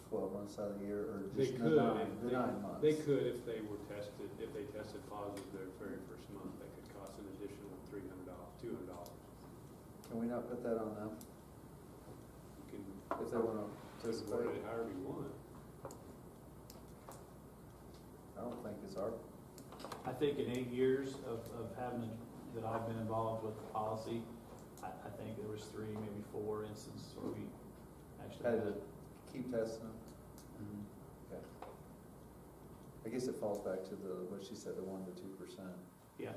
12 months out of the year, or They just could, the 9 months. They could if they were tested, if they tested positive their very first month, that could cost an additional $300, $200. Can we not put that on them, You can if they wanna word participate? it however you want. I don't think it's our, I think in 8 years of having, that I've been involved with the policy, I think there was 3, maybe 4 instances where we actually had had to keep testing them. Okay. I guess it falls back to what she said, the 1 to 2%. Yeah.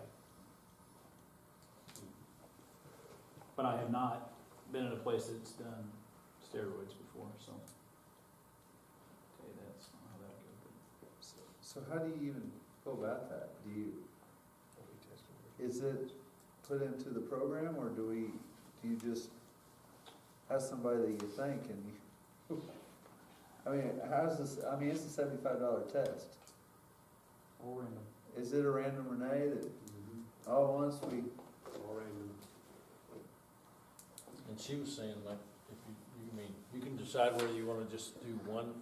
But I have not been in a place that's done steroids before, so. Okay, that's not how that goes. So how do you even go about that? Is it put into the program, or do you just have somebody that you think and you? I mean, how's this, I mean, it's a $75 test. Or random. Is it a random, Renee, that Mm-hmm. all at once we, Or random. And she was saying like, if you mean, you can decide whether you wanna just do one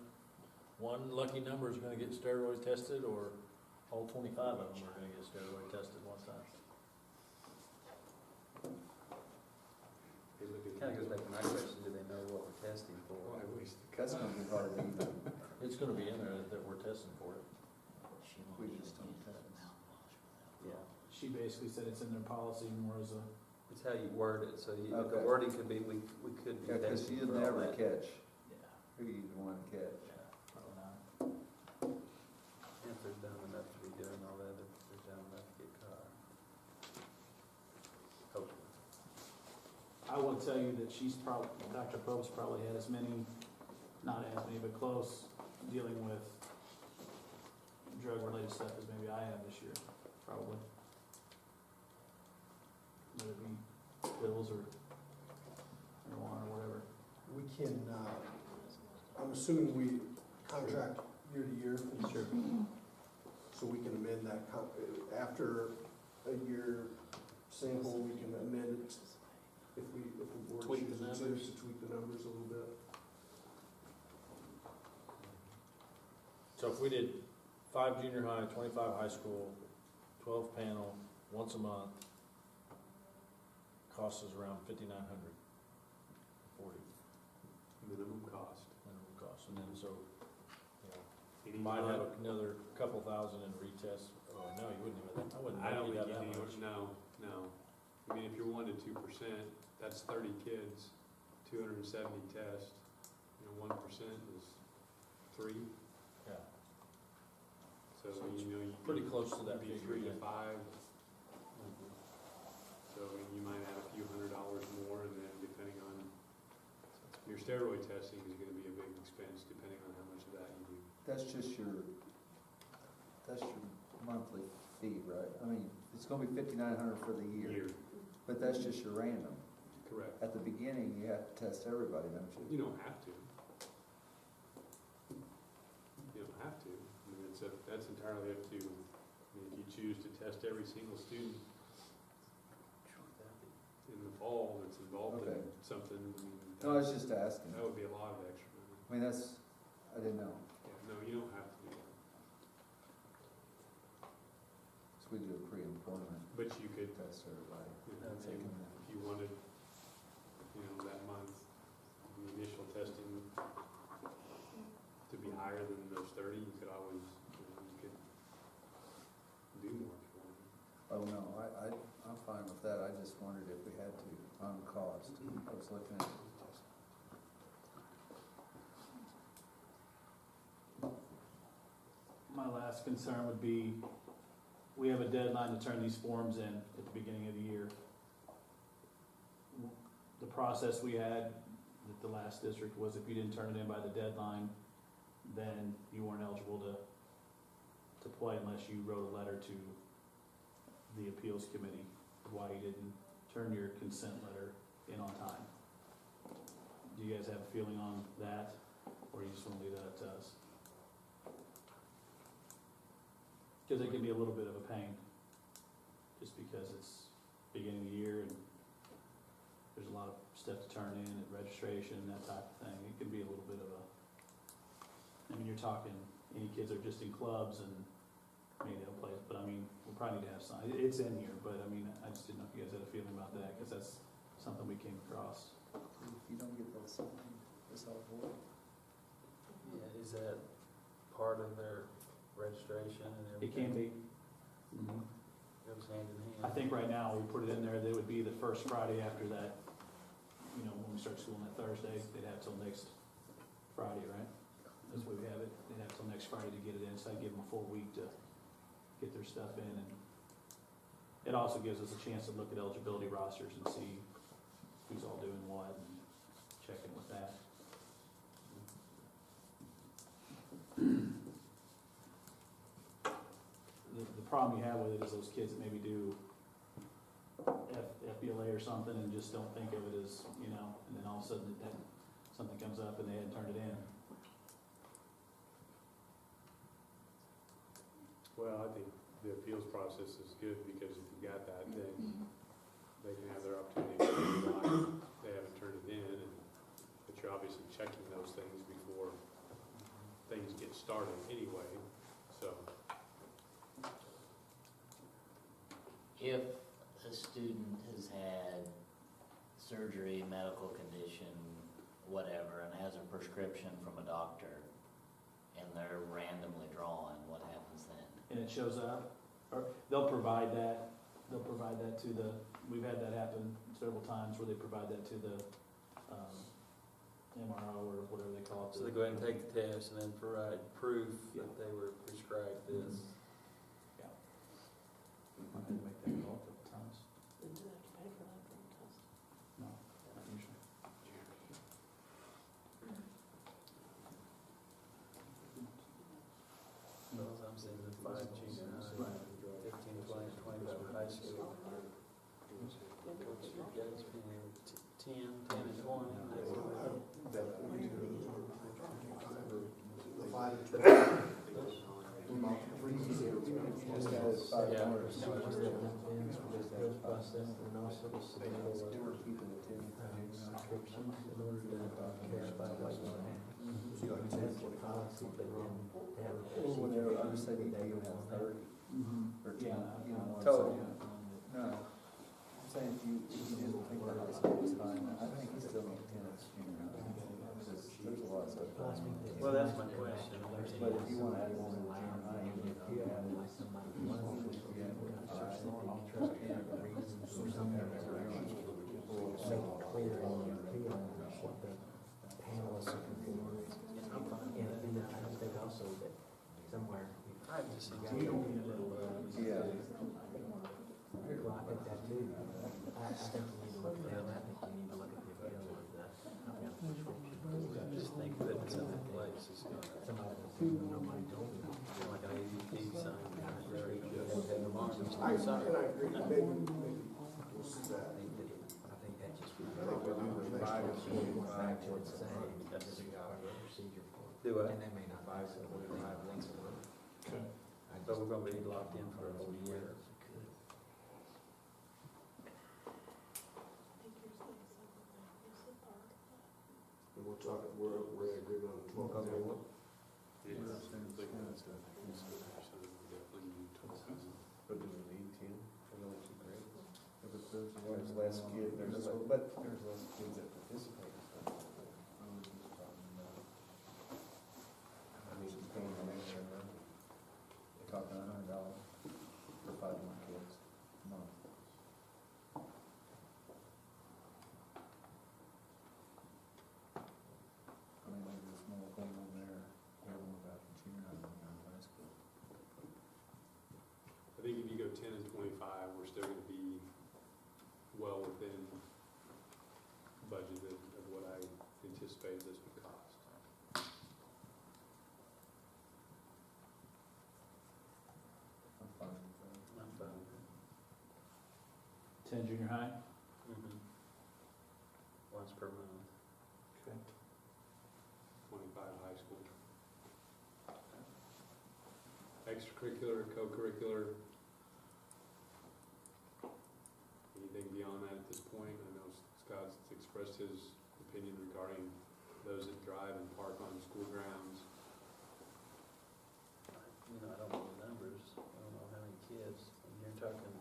lucky number is gonna get steroid tested, or all 25 of them are gonna get steroid tested one time. Kind of goes back to my question, do they know what we're testing for? that's gonna be hard to even, It's gonna be in there that we're testing for it. we just don't test. Yeah, She basically said it's in their policy more as a, it's how you word it, so the Okay. wording could be, we could be Yeah, cause testing you'd for all never that. catch, yeah, who you want to catch. probably not. If they're dumb enough to be doing all that, if they're dumb enough to get caught. Hopefully. I will tell you that she's probably, Dr. Pope's probably had as many, not as many, but close, dealing with drug-related stuff as maybe I have this year, probably. Whether it be pills or marijuana or whatever. We can, I'm assuming we contract year to year. Sure. So we can amend that, after a year sample, we can amend it if the board Tweak the chooses numbers. to tweak the numbers a little bit. So if we did 5 junior high, 25 high school, 12 panel, once a month, costs us around $5,940 Minimum cost. minimum cost. And then so, you know, Any you might month. have another couple thousand in retest. Oh, no, you wouldn't even, I wouldn't I don't think think you'd have you that need, much. no. I mean, if you're 1 to 2%, that's 30 kids, 270 tests. You know, 1% is 3. Yeah, So, So it's you know, you pretty close to that be figure, 3 to yeah. 5. So, I mean, you might add a few $100 more, and then depending on, your steroid testing is gonna be a big expense, depending on how much of that you do. That's your monthly fee, right? I mean, it's gonna be $5,900 for the year, but that's just your random. Correct. At the beginning, you have to test everybody, don't you? You don't have to. You don't have to. I mean, that's entirely up to you. I mean, if you choose to test every single student in the fall that's involved Okay. in something, I mean, No, I was just asking. that would be a lot of extra money. I mean, I didn't know. Yeah, no, you don't have to do that. So we do a pre-employment But you could, test everybody. you know, Take them if you wanted, that month, the initial testing to be higher than those 30, you could always, you could do more if you wanted. Oh, no, I'm fine with that. I just wondered if we had to on cost. I was looking at it. My last concern would be, we have a deadline to turn these forms in at the beginning of the year. The process we had at the last district was if you didn't turn it in by the deadline, then you weren't eligible to play unless you wrote a letter to the appeals committee of why you didn't turn your consent letter in on time. Do you guys have a feeling on that, or you just want to leave that up to us? Because it can be a little bit of a pain, just because it's beginning of the year and there's a lot of stuff to turn in at registration, that type of thing. It can be a little bit of a, I mean, you're talking, any kids are just in clubs and maybe they'll play, but I mean, we'll probably need to have some, it's in here, but I mean, I just didn't know if you guys had a feeling about that, because that's something we came across. If you don't get that signed, it's all void. Yeah, is that part of their registration and everything? It can be. Mhm. Goes hand in hand. I think right now, we put it in there, that it would be the first Friday after that, when we start school on that Thursday, they'd have till next Friday, right? That's the way we have it, they'd have till next Friday to get it in, so I'd give them a full week to get their stuff in, and it also gives us a chance to look at eligibility rosters and see who's all doing what, and check in with that. The problem you have with it is those kids that maybe do FBLA or something and just don't think of it as, and then all of a sudden something comes up and they hadn't turned it in. Well, I think the appeals process is good because if you got that, then they can have their opportunity to apply. They haven't turned it in, but you're obviously checking those things before things get started anyway, so. If a student has had surgery, medical condition, whatever, and has a prescription from a doctor, and they're randomly drawn, what happens then? And it shows up, or they'll provide that to the, we've had that happen several times where they provide that to the, MRO or whatever they call it. So they go ahead and take the test and then provide proof that they were prescribed this. Yeah. I had to make that call a couple times. And do they have to pay for that drug test? No, not usually. Those I'm seeing the 5 junior high, 15, 20, 25 high school. What's your guys' opinion? 10 and 20? I would say they would have 30 or 10, you know what I'm Total. saying? No, I'm saying if you didn't think the high school was high, I think you still need 10 as junior high. Because there's a lot of stuff. Well, that's my question. But if you want to add one to junior high, you need to add I've just seen a little, yeah. I just think that it's in that place, it's gonna, like an ADP sign, there you go. And I agree, maybe we'll see that. I think that just would I think we'll do the next one. Do I? And they may not buy it, but they have links for it. Okay. So we're gonna be locked in for a whole year. And we're talking, we're in agreement on 12. But do we need 10? There's only 2 grades. There's less kids, but there's less kids that participate. I mean, it's paying the extra, they're talking $100 for 5 more kids a month. I mean, maybe there's more going on there, more about the junior high than high school. I think if you go 10 and 25, we're still gonna be well within budget of what I anticipated this would cost. I'm fine with that. I'm fine with it. 10 junior high? Once per month. Okay. 25 high school. Extracurricular, co-curricular. Anything beyond that at this point? I know Scott's expressed his opinion regarding those that drive and park on school grounds. You know, I don't know the numbers, I don't know how many kids, and you're talking,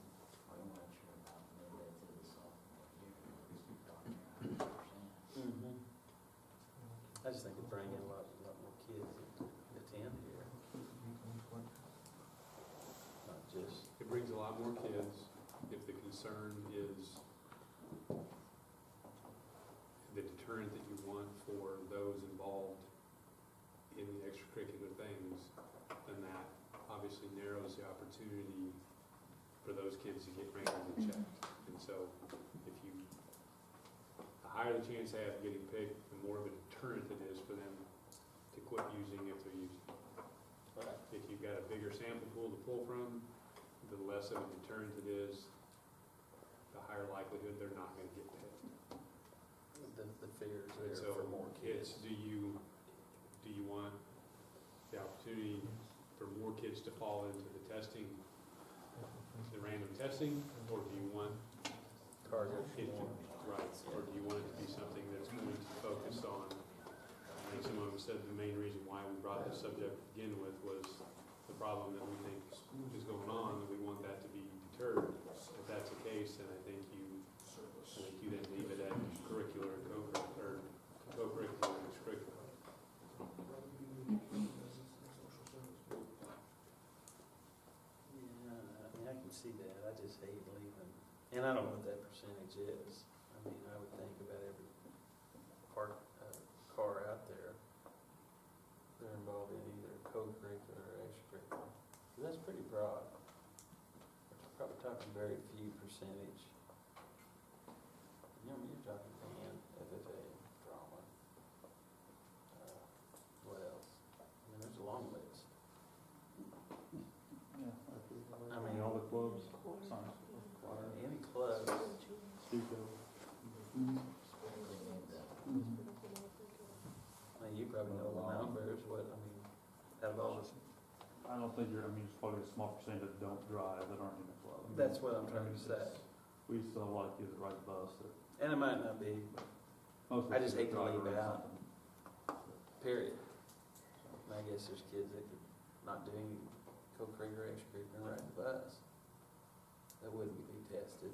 I'm not sure about maybe to the sophomore year, because we're talking 100%. I just think it'd bring in a lot more kids that attend here. Not just, It brings a lot more kids if the concern is the deterrent that you want for those involved in the extracurricular things, then that obviously narrows the opportunity for those kids to get randomly checked. And so if you, the higher the chance they have of getting picked, the more of a deterrent it is for them to quit using if they're using it. If you've got a bigger sample pool to pull from, the less of a deterrent it is, the higher likelihood they're not gonna get picked. the fear is And there so for more kids. it's, do you want the opportunity for more more kids to fall into the testing, the random testing, or do you want it to, right, or do you want it to be something that's going to focus on? I think some of them said the main reason why we brought this subject to begin with was the problem that we think is going on, and we want that to be deterred. If that's the case, then I think you then leave it at curricular and co-curricular, co-curricular and extracurricular. Yeah, I mean, I can see that, I just hate leaving, and I don't know what that percentage is. I mean, I would think about every car out there, they're involved in either co-curricular or extracurricular. So that's pretty broad. We're probably talking very few percentage. You know, you're talking band, FFA, drama. What else? I mean, there's a long list. Yeah. I mean, all the clubs, science, choir, any club. studio. I mean, you probably know the numbers, what, I mean, out of all this. I don't think you're, I mean, it's probably a small percentage that don't drive that aren't in the club. I mean, That's what I'm trying to say. We still have a lot of kids that ride the bus that. And it might not be, Most of I the just kids hate to drive leave or out, something. period. And I guess there's kids that could not do any co-curricular, extracurricular, and ride the bus. That wouldn't be tested.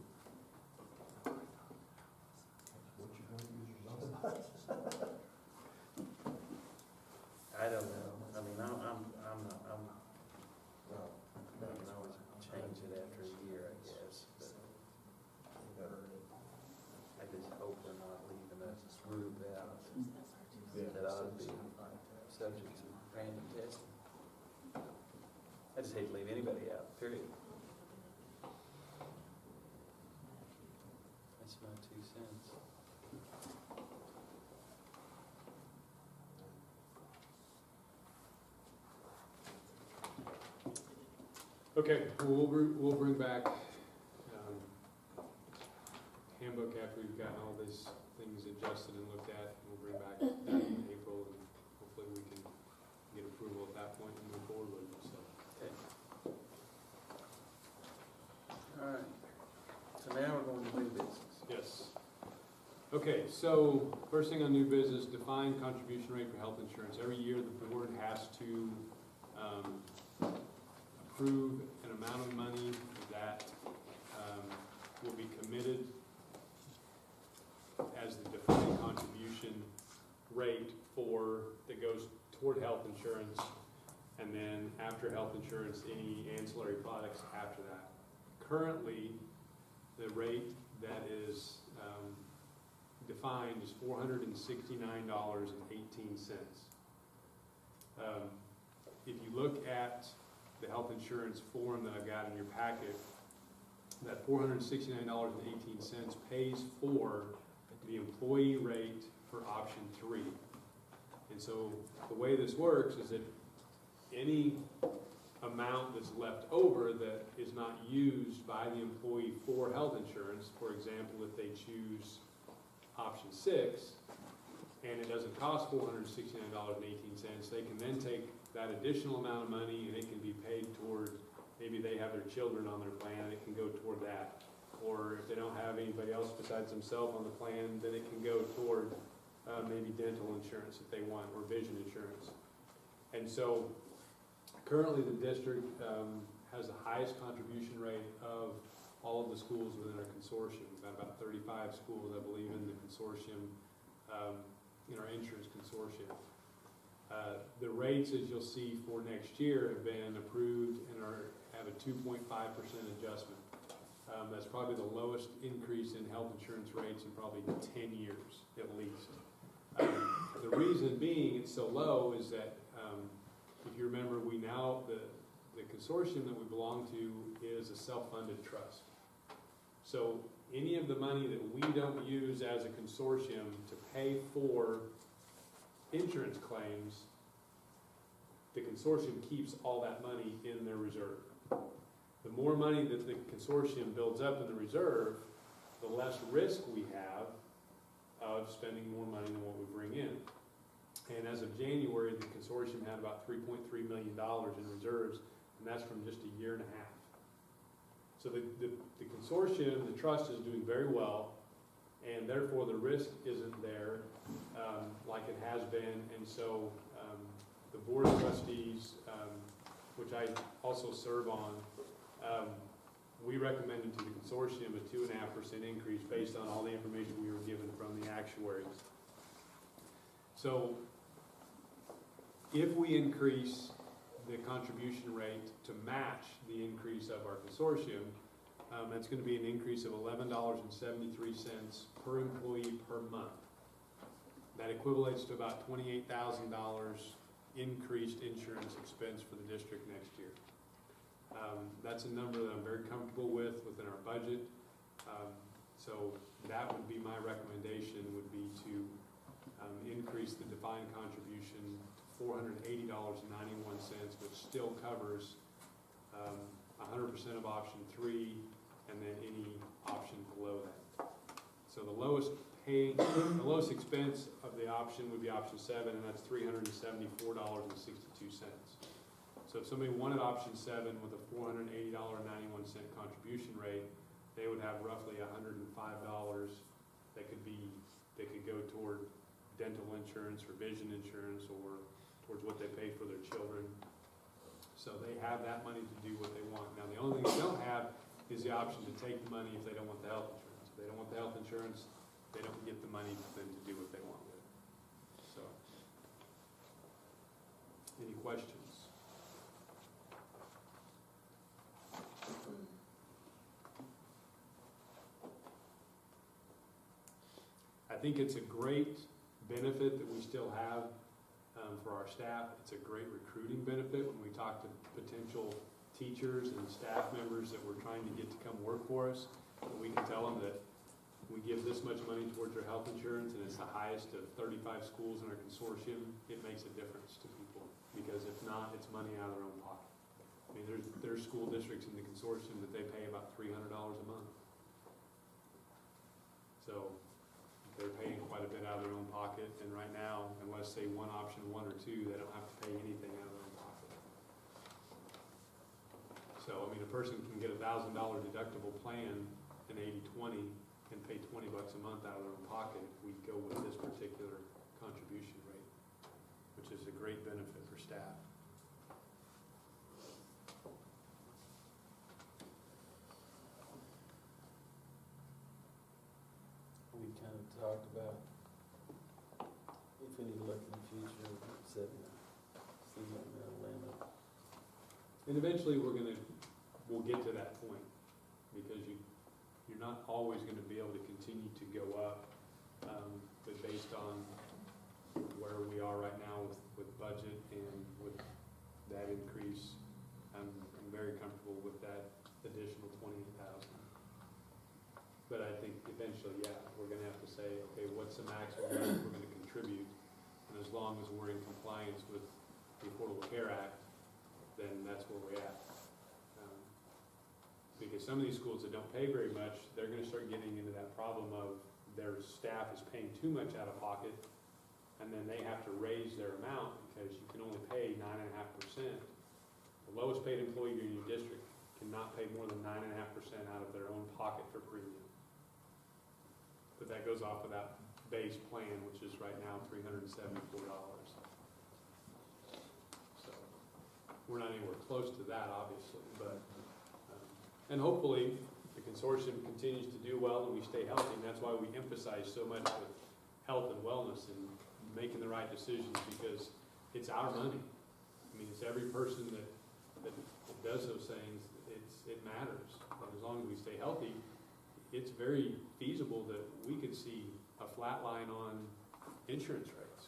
I don't know. I mean, I'm well, I can always change it after a year, I guess, but I just hope we're not leaving a group out that ought to be subject to random testing. I just hate to leave anybody out, period. That's my 2 cents. Okay, well, we'll bring back handbook after we've gotten all these things adjusted and looked at. We'll bring back that in April, and hopefully we can get approval at that point and move forward with it, so. Okay. All right. So now we're going to new business. Yes. Okay, so first thing on new business, define contribution rate for health insurance. Every year the board has to approve an amount of money that will be committed as the defined contribution rate that goes toward health insurance, and then after health insurance, any ancillary products after that. Currently, the rate that is defined is $469.18. If you look at the health insurance form that I've got in your packet, that $469.18 pays for the employee rate for option 3. And so the way this works is that any amount that's left over that is not used by the employee for health insurance, for example, if they choose option 6 and it doesn't cost $469.18, they can then take that additional amount of money and it can be paid toward, maybe they have their children on their plan, and it can go toward that. Or if they don't have anybody else besides themselves on the plan, then it can go toward maybe dental insurance if they want, or vision insurance. And so currently the district has the highest contribution rate of all of the schools within our consortium. We've got about 35 schools, I believe, in the consortium, in our insurance consortium. The rates, as you'll see for next year, have been approved and have a 2.5% adjustment. That's probably the lowest increase in health insurance rates in probably 10 years, at least. The reason being it's so low is that, if you remember, the consortium that we belong to is a self-funded trust. So any of the money that we don't use as a consortium to pay for insurance claims, the consortium keeps all that money in their reserve. The more money that the consortium builds up in the reserve, the less risk we have of spending more money than what we bring in. And as of January, the consortium had about $3.3 million in reserves, and that's from just a year and a half. So the consortium, the trust is doing very well, and therefore the risk isn't there like it has been. And so the Board of Trustees, which I also serve on, we recommended to the consortium a 2.5% increase based on all the information we were given from the actuaries. So if we increase the contribution rate to match the increase of our consortium, that's going to be an increase of $11.73 per employee per month. That equivalates to about $28,000 increased insurance expense for the district next year. That's a number that I'm very comfortable with within our budget. So that would be my recommendation, would be to increase the defined contribution to $480.91, which still covers 100% of option 3 and then any option below that. So the lowest expense of the option would be option 7, and that's $374.62. So if somebody wanted option 7 with a $480.91 contribution rate, they would have roughly $105 that could go toward dental insurance or vision insurance or towards what they pay for their children. So they have that money to do what they want. Now the only thing they don't have is the option to take the money if they don't want the health insurance. If they don't want the health insurance, they don't get the money then to do what they want with it. So, any questions? I think it's a great benefit that we still have for our staff. It's a great recruiting benefit when we talk to potential teachers and staff members that we're trying to get to come work for us. And we can tell them that we give this much money towards their health insurance and it's the highest of 35 schools in our consortium. It makes a difference to people, because if not, it's money out of their own pocket. I mean, there's school districts in the consortium that they pay about $300 a month. So they're paying quite a bit out of their own pocket, and right now, unless they want option 1 or 2, they don't have to pay anything out of their own pocket. So, I mean, a person can get a $1,000 deductible plan in 80/20 and pay $20 a month out of their own pocket if we go with this particular contribution rate, which is a great benefit for staff. We kind of talked about if we need to look in the future, setting a limit. And eventually we'll get to that point, because you're not always going to be able to continue to go up, but based on where we are right now with budget and with that increase, I'm very comfortable with that additional $28,000. But I think eventually, yeah, we're going to have to say, okay, what's the maximum amount we're going to contribute? And as long as we're in compliance with the Affordable Care Act, then that's where we're at. Because some of these schools that don't pay very much, they're going to start getting into that problem of their staff is paying too much out of pocket, and then they have to raise their amount because you can only pay 9.5%. The lowest paid employee in your district cannot pay more than 9.5% out of their own pocket for premium. But that goes off of that base plan, which is right now $374. So we're not anywhere close to that, obviously, but and hopefully the consortium continues to do well and we stay healthy, and that's why we emphasize so much with health and wellness and making the right decisions, because it's our money. I mean, it's every person that does those things. It matters. And as long as we stay healthy, it's very feasible that we could see a flat line on insurance rates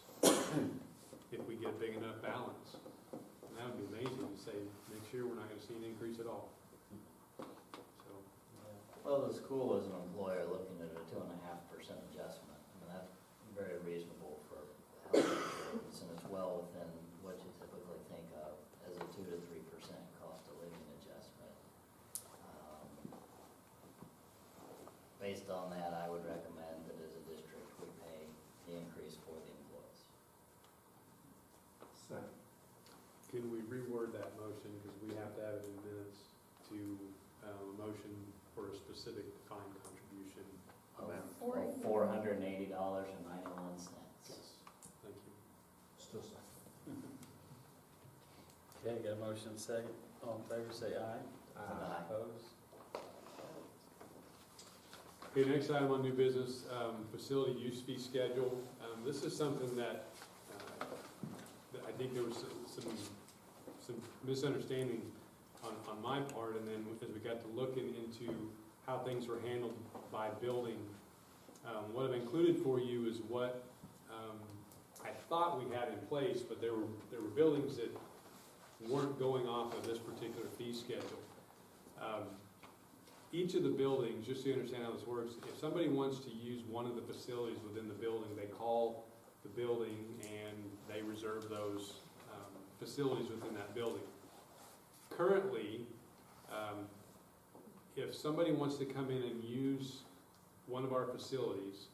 if we get a big enough balance. And that would be amazing to say next year we're not going to see an increase at all. Well, the school as an employer looking at a 2.5% adjustment, I mean, that's very reasonable for health insurance, and it's well within what you typically think of as a 2 to 3% cost of living adjustment. Based on that, I would recommend that as a district we pay the increase for the employees. Second. can we reword that motion, because we have to have it in minutes, to a motion for a specific defined contribution amount? $480.91. Yes, thank you. Still second. Okay, got a motion and a second. All in favor, say aye. Aye. Opposed? Okay, next item on new business, facility use fee schedule. This is something that I think there was some misunderstanding on my part, and then as we got to looking into how things were handled by building, what I've included for you is what I thought we had in place, but there were buildings that weren't going off of this particular fee schedule. Each of the buildings, just so you understand how this works, if somebody wants to use one of the facilities within the building, they call the building and they reserve those facilities within that building. Currently, if somebody wants to come in and use one of our facilities,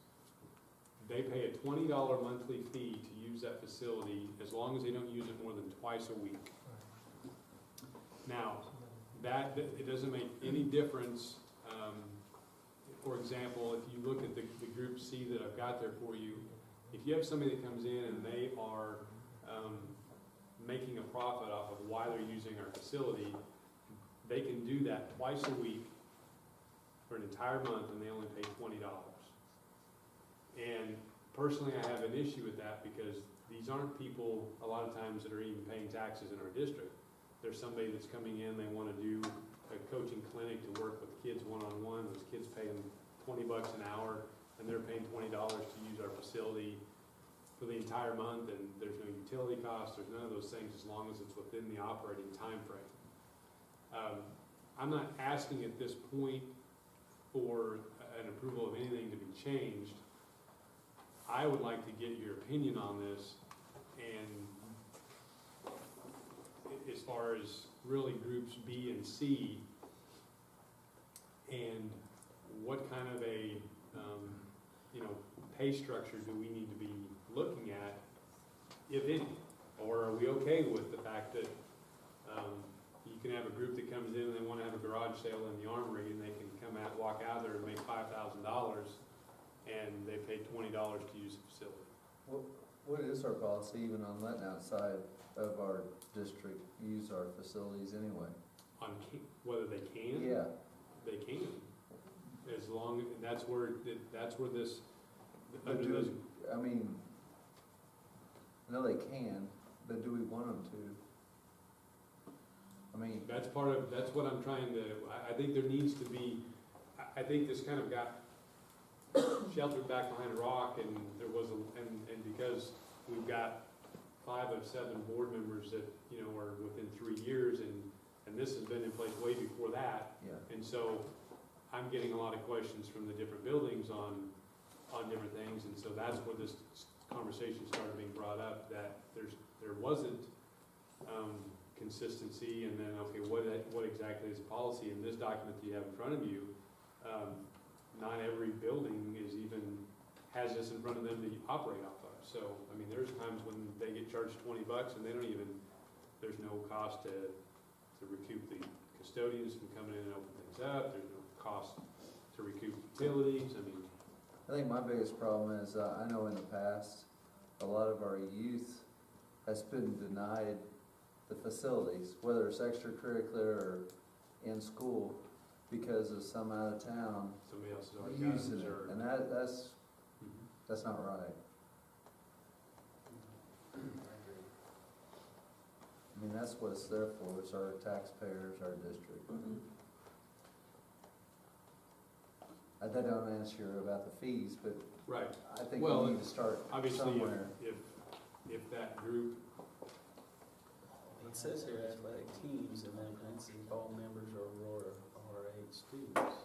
they pay a $20 monthly fee to use that facility as long as they don't use it more than twice a week. Now, it doesn't make any difference. For example, if you look at the group C that I've got there for you, if you have somebody that comes in and they are making a profit off of why they're using our facility, they can do that twice a week for an entire month, and they only pay $20. And personally, I have an issue with that, because these aren't people a lot of times that are even paying taxes in our district. There's somebody that's coming in, they want to do a coaching clinic to work with kids one-on-one. Those kids pay them $20 an hour, and they're paying $20 to use our facility for the entire month, and there's no utility cost, there's none of those things, as long as it's within the operating time frame. I'm not asking at this point for an approval of anything to be changed. I would like to get your opinion on this, and as far as really groups B and C, and what kind of a pay structure do we need to be looking at, if any? Or are we okay with the fact that you can have a group that comes in and they want to have a garage sale in the Armory, and they can walk out there and make $5,000, and they pay $20 to use the facility? What is our policy even on letting outside of our district use our facilities anyway? On whether they can? Yeah. They can, as long, and that's where this, But I mean, I know they can, but do we want them to? I mean, that's what I'm trying to, I think there needs to be, I think this kind of got sheltered back behind a rock, and there was and because we've got 5 of 7 board members that, are within 3 years, and this has been in place way before that. yeah. And so I'm getting a lot of questions from the different buildings on different things, and so that's where this conversation started being brought up, that there wasn't consistency, and then, okay, what exactly is the policy? In this document that you have in front of you, not every building has this in front of them to operate off of. So, I mean, there's times when they get charged $20 and they don't even, there's no cost to recoup the custodians from coming in and open things up. There's no cost to recoup utilities. I think my biggest problem is, I know in the past, a lot of our youth has been denied the facilities, whether it's extracurricular or in school, because of some out of town somebody else has already got using it, reserved. and that's not right. I mean, that's what it's there for, it's our taxpayers, our district. That don't answer about the fees, but Right. I think we need to start Obviously, somewhere. if that group, It says here athletic teams, and then if all members are Aurora RH students.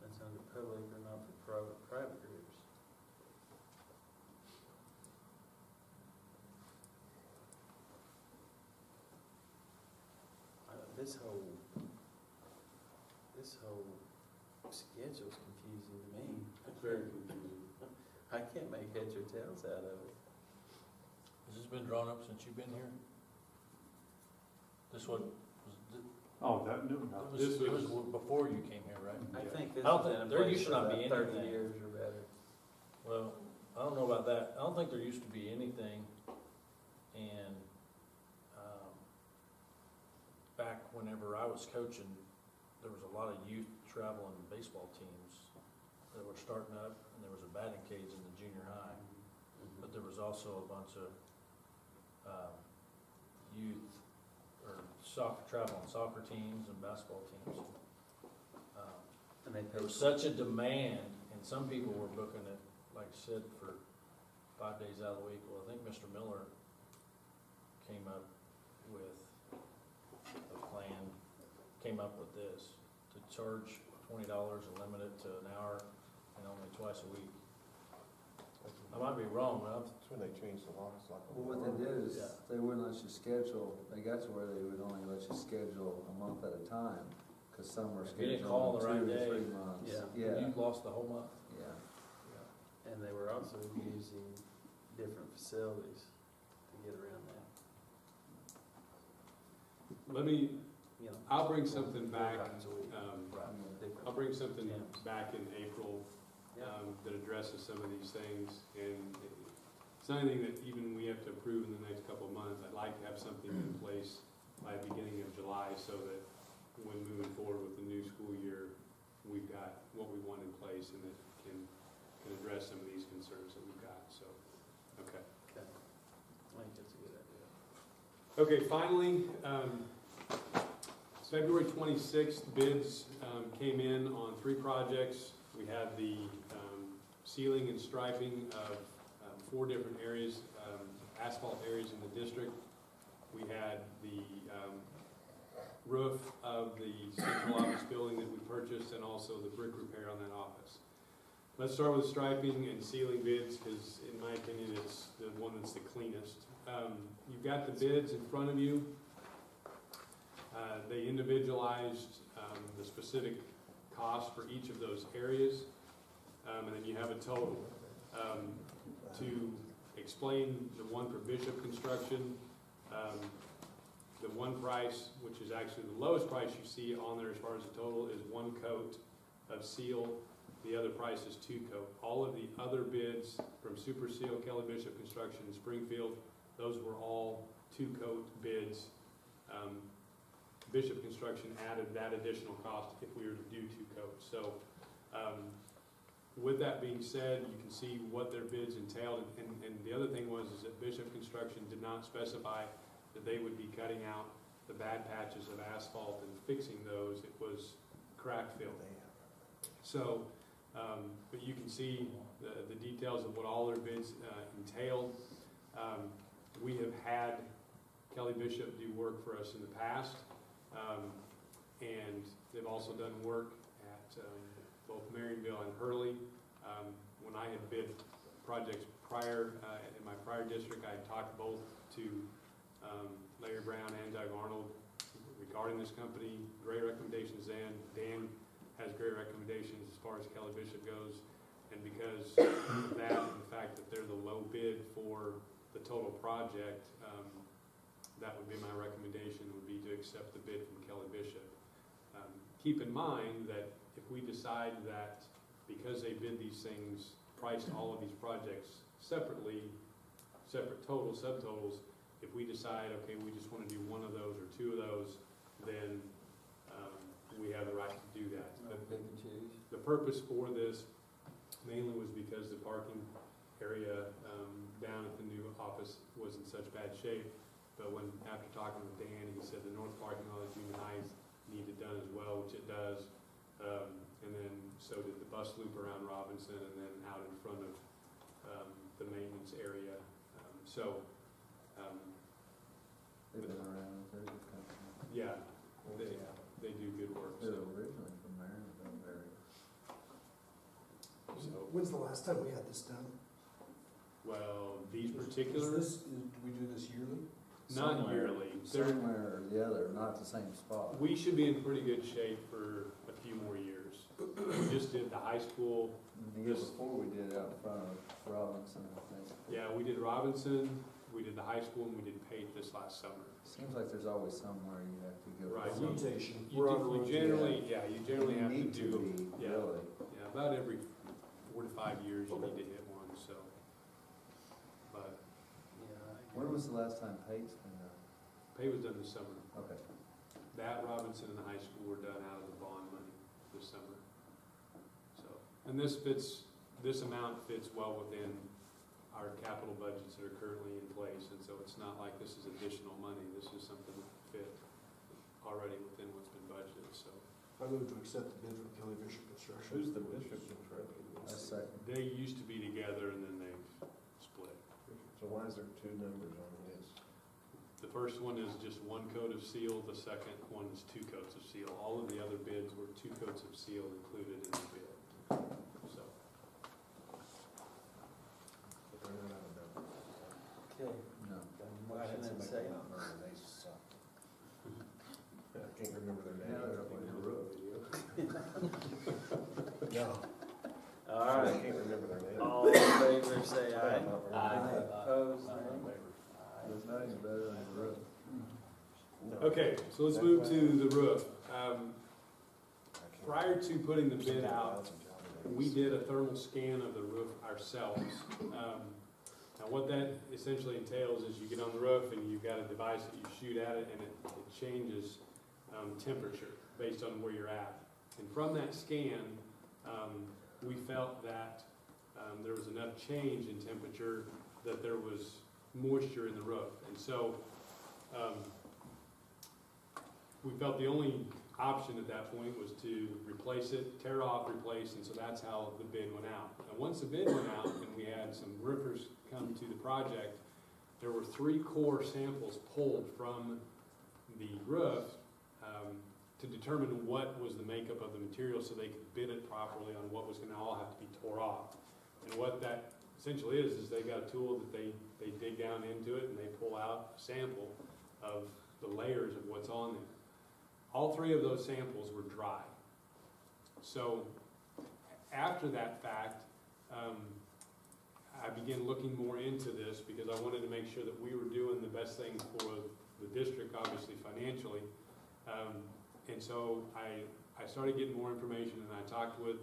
That's under public or not for private groups. This whole Schedule's confusing to me. Very confusing. I can't make heads or tails out of it. Has this been drawn up since you've been here? This one was, Oh, that, no, no. it was before you came here, right? I think this I don't has been think- in there place used for to not about be 30 anything. years or better. Well, I don't know about that. I don't think there used to be anything. And, back whenever I was coaching, there was a lot of youth traveling baseball teams that were starting up, and there was a batting cage in the junior high. But there was also a bunch of, youth or traveling soccer teams and basketball teams. And they There was such a demand, and some people were booking it, like I said, for 5 days out of the week. Well, I think Mr. Miller came up with a plan, came up with this, to charge $20 and limit it to an hour and only twice a week. I might be wrong, but That's when they changed the law. It's like. Well, what they did is, Yeah. they wouldn't let you schedule, they got to where they would only let you schedule a month at a time, because some were If you didn't call scheduled the in right 2 to day, 3 months. yeah. you lost the whole month. Yeah. And they were also using different facilities to get around that. Let me, You know, I'll bring something back, times a week. Different I'll bring something camps. back in April, Yeah. that addresses some of these things. And it's not anything that even we have to approve in the next couple of months. I'd like to have something in place by the beginning of July so that when moving forward with the new school year, we've got what we want in place and that can address some of these concerns that we've got, so, okay. Okay. I think that's a good idea. Okay, finally, February 26th, bids came in on 3 projects. We had the sealing and striping of 4 different areas, asphalt areas in the district. We had the roof of the central office building that we purchased and also the brick repair on that office. Let's start with striping and sealing bids because in my opinion it's the one that's the cleanest. You've got the bids in front of you. They individualized the specific cost for each of those areas, and then you have a total. To explain the one for Bishop Construction, the one price, which is actually the lowest price you see on there as far as the total, is 1 coat of seal. The other price is 2 coat. All of the other bids from Super Seal, Kelly Bishop Construction, and Springfield, those were all 2 coat bids. Bishop Construction added that additional cost if we were to do 2 coats. So with that being said, you can see what their bids entailed. And the other thing was is that Bishop Construction did not specify that they would be cutting out the bad patches of asphalt and fixing those. It was crack fill. So, but you can see the details of what all their bids entailed. We have had Kelly Bishop do work for us in the past. And they've also done work at both Marionville and Hurley. When I had bid projects prior, in my prior district, I had talked both to Larry Brown and Doug Arnold regarding this company. Great recommendations then. Dan has great recommendations as far as Kelly Bishop goes. And because of that and the fact that they're the low bid for the total project, that would be my recommendation, would be to accept the bid from Kelly Bishop. Keep in mind that if we decide that because they bid these things, priced all of these projects separately, separate totals, subtotals, if we decide, okay, we just want to do 1 of those or 2 of those, then we have the right to do that. But Pick and choose. the purpose for this mainly was because the parking area down at the new office was in such bad shape. But when, after talking with Dan, he said the north parking lot at junior high needed done as well, which it does. And then so did the bus loop around Robinson and then out in front of the maintenance area. They've been around, they're a good company. Yeah, they do good work. They're So. originally from Marionville area. When's the last time we had this done? Well, these particular, Do we do this yearly? not Somewhere- yearly. They're- Somewhere or the other, not the same spot. We should be in pretty good shape for a few more years. just did the high school. The year before we did it out in front of Robinson, I think. Yeah, we did Robinson, we did the high school, and we did Pate this last summer. Seems like there's always somewhere you have to go. Right. Mutation. You generally, yeah, you generally have to Need to do, be, yeah, really. yeah, about every 4 to 5 years you need to hit one, so. But When was the last time Pate's been done? Pate was done this summer. Okay. That, Robinson, and the high school were done out of the bond money this summer. So, and this amount fits well within our capital budgets that are currently in place, and so it's not like this is additional money. This is something that fit already within what's been budgeted, so. I move to accept the bid from Kelly Bishop Construction. Who's the bishop contractor? A second. They used to be together and then they've split. So why is there two numbers on this? The first one is just 1 coat of seal, the second one is 2 coats of seal. All of the other bids were 2 coats of seal included in the bid, so. Okay. No. Motion and second. I can't remember their name. Now they're up on the roof. No. All I right. can't remember their name. All in favor, say aye. Aye. Opposed, nay. There's not any better than the roof. No. Okay, so let's move to the roof. Prior to putting the bid out, we did a thermal scan of the roof ourselves. Now what that essentially entails is you get on the roof and you've got a device that you shoot at it and it changes temperature based on where you're at. And from that scan, we felt that there was enough change in temperature that there was moisture in the roof. And so we felt the only option at that point was to replace it, tear off, replace, and so that's how the bid went out. And once the bid went out and we had some roofers come to the project, there were 3 core samples pulled from the roof to determine what was the makeup of the material so they could bid it properly on what was going to all have to be tore off. And what that essentially is they got a tool that they dig down into it and they pull out a sample of the layers of what's on there. All 3 of those samples were dry. So after that fact, I began looking more into this because I wanted to make sure that we were doing the best thing for the district, obviously financially. And so I started getting more information and I talked with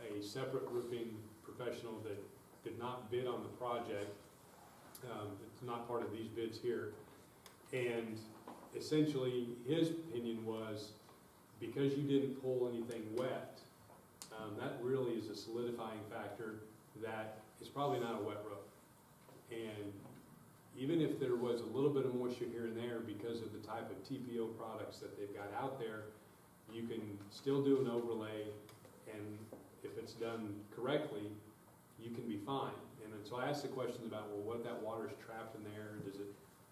a separate roofing professional that did not bid on the project. It's not part of these bids here. And essentially his opinion was because you didn't pull anything wet, that really is a solidifying factor that it's probably not a wet roof. And even if there was a little bit of moisture here and there because of the type of TPO products that they've got out there, you can still do an overlay, and if it's done correctly, you can be fine. And so I asked the questions about, well, what if that water is trapped in there?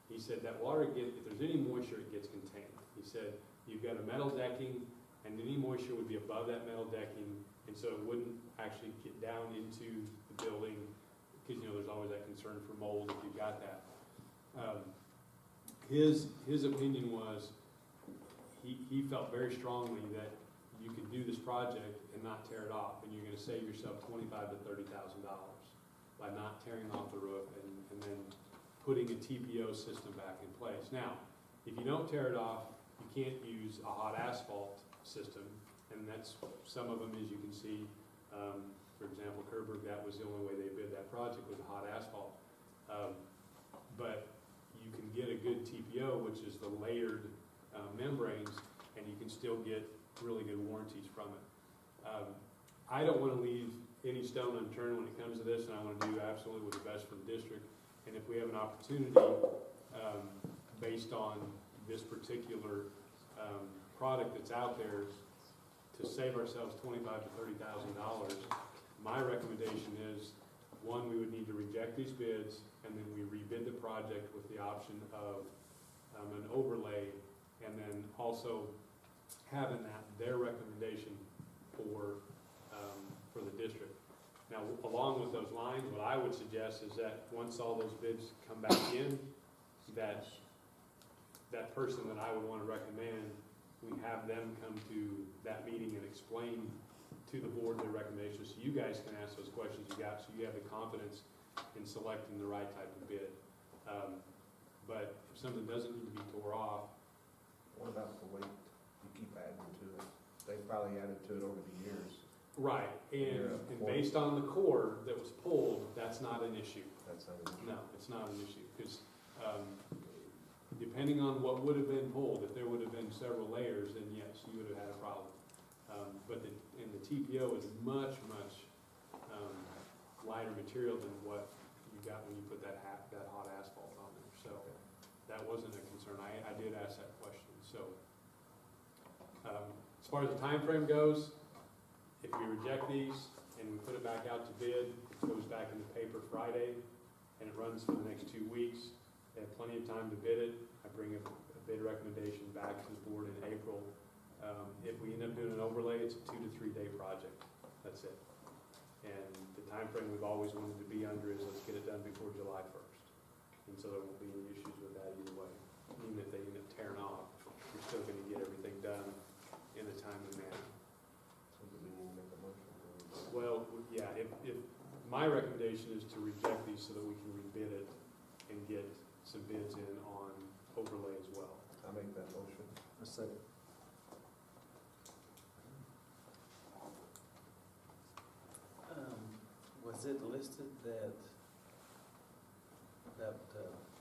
He said that water if there's any moisture, it gets contained. He said you've got a metal decking, and any moisture would be above that metal decking, and so it wouldn't actually get down into the building, because there's always that concern for mold if you've got that. His opinion was he felt very strongly that you could do this project and not tear it off, and you're going to save yourself $25,000 to $30,000 by not tearing off the roof and then putting a TPO system back in place. Now, if you don't tear it off, you can't use a hot asphalt system, and that's some of them, as you can see. For example, Kerberg, that was the only way they bid that project was hot asphalt. But you can get a good TPO, which is the layered membranes, and you can still get really good warranties from it. I don't want to leave any stone unturned when it comes to this, and I want to do absolutely what's best for the district. And if we have an opportunity based on this particular product that's out there to save ourselves $25,000 to $30,000, my recommendation is, one, we would need to reject these bids, and then we rebid the project with the option of an overlay, and then also having their recommendation for the district. Now, along with those lines, what I would suggest is that once all those bids come back in, that person that I would want to recommend, we have them come to that meeting and explain to the board their recommendations, so you guys can ask those questions you got, so you have the confidence in selecting the right type of bid. But if something doesn't need to be tore off, What about the weight you keep adding to it? They probably added to it over the years. right, Yeah, and based on the cord that was pulled, that's not an issue. That's how it is. No, it's not an issue, because depending on what would have been pulled, if there would have been several layers, then yes, you would have had a problem. But the TPO is much, much lighter material than what you got when you put that hot asphalt on there. So that wasn't a concern. I did ask that question. So as far as the time frame goes, if we reject these and we put it back out to bid, it goes back in the paper Friday, and it runs for the next 2 weeks. They have plenty of time to bid it. I bring a bid recommendation back to the board in April. If we end up doing an overlay, it's a 2 to 3 day project. That's it. And the time frame we've always wanted to be under is let's get it done before July 1st. And so there won't be any issues with that either way. Even if they end up tearing off, we're still going to get everything done in a timely manner. So do we need to make a motion? Well, yeah, if my recommendation is to reject these so that we can rebid it and get some bids in on overlay as well. I make that motion. A second. Was it listed that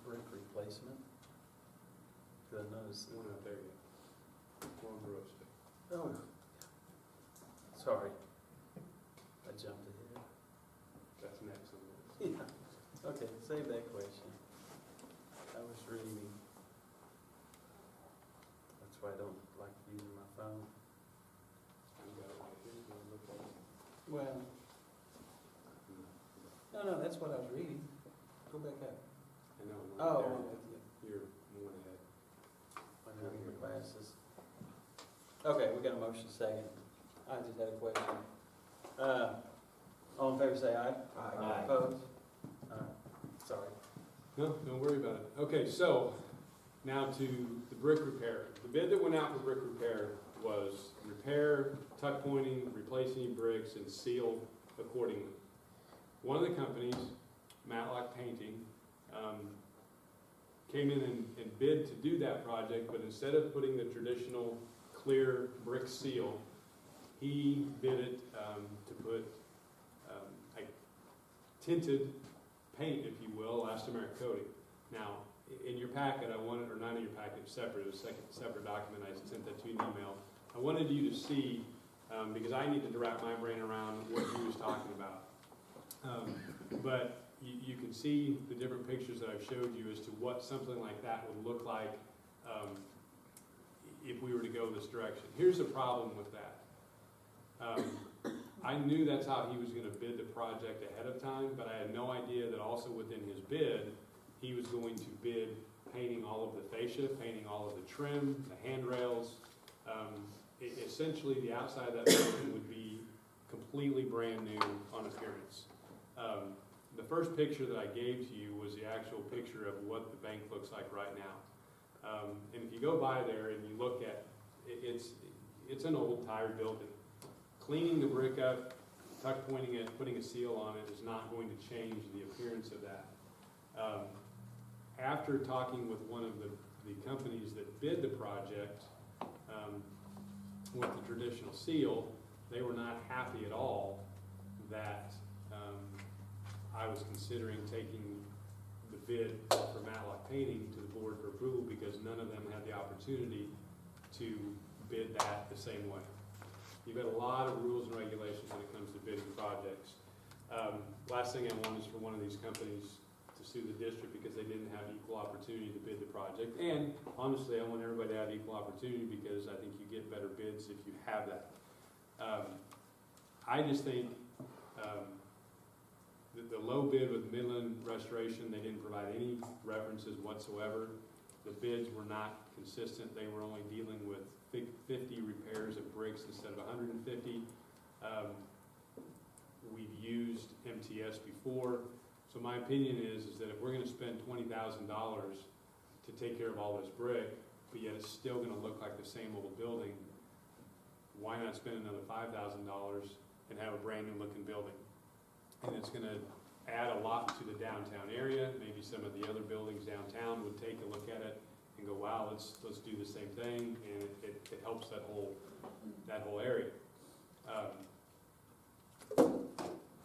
brick replacement? Because I noticed. We're not there yet. We're on the roast. Oh, sorry. I jumped ahead. That's next on the list. Yeah, okay, save that question. I was reading. That's why I don't like using my phone. I've got it right here. You wanna look at it? Well, no, that's what I was reading. Go back up. I know. I'm Oh, not there. You're one ahead. I'm reading my glasses. Okay, we got a motion second. I just had a question. All in favor say aye. Aye. Opposed? Sorry. No, don't worry about it. Okay, so now to the brick repair. The bid that went out for brick repair was repair, tuck pointing, replace any bricks, and seal accordingly. One of the companies, Matlock Painting, came in and bid to do that project, but instead of putting the traditional clear brick seal, he bid it to put like tinted paint, if you will, elastomeric coating. Now, in your packet, I wanted, or not in your packet, separate, a separate document, I sent that to you in email. I wanted you to see, because I needed to wrap my brain around what he was talking about. But you can see the different pictures that I've showed you as to what something like that would look like if we were to go this direction. Here's the problem with that. I knew that's how he was going to bid the project ahead of time, but I had no idea that also within his bid, he was going to bid painting all of the fascia, painting all of the trim, the handrails. Essentially, the outside of that building would be completely brand new on appearance. The first picture that I gave to you was the actual picture of what the bank looks like right now. And if you go by there and you look at it, it's an old, tired building. Cleaning the brick up, tuck pointing it, putting a seal on it is not going to change the appearance of that. After talking with one of the companies that bid the project with the traditional seal, they were not happy at all that I was considering taking the bid for Matlock Painting to the board for approval because none of them had the opportunity to bid that the same way. You've got a lot of rules and regulations when it comes to bidding projects. Last thing I want is for one of these companies to sue the district because they didn't have equal opportunity to bid the project. And honestly, I want everybody to have equal opportunity because I think you get better bids if you have that. I just think the low bid with Midland Restoration, they didn't provide any references whatsoever. The bids were not consistent. They were only dealing with 50 repairs of bricks instead of 150. We've used MTS before. So my opinion is that if we're going to spend $20,000 to take care of all this brick, but yet it's still going to look like the same old building, why not spend another $5,000 and have a brand new looking building? And it's gonna add a lot to the downtown area. Maybe some of the other buildings downtown would take a look at it and go, wow, let's do the same thing, and it helps that whole area.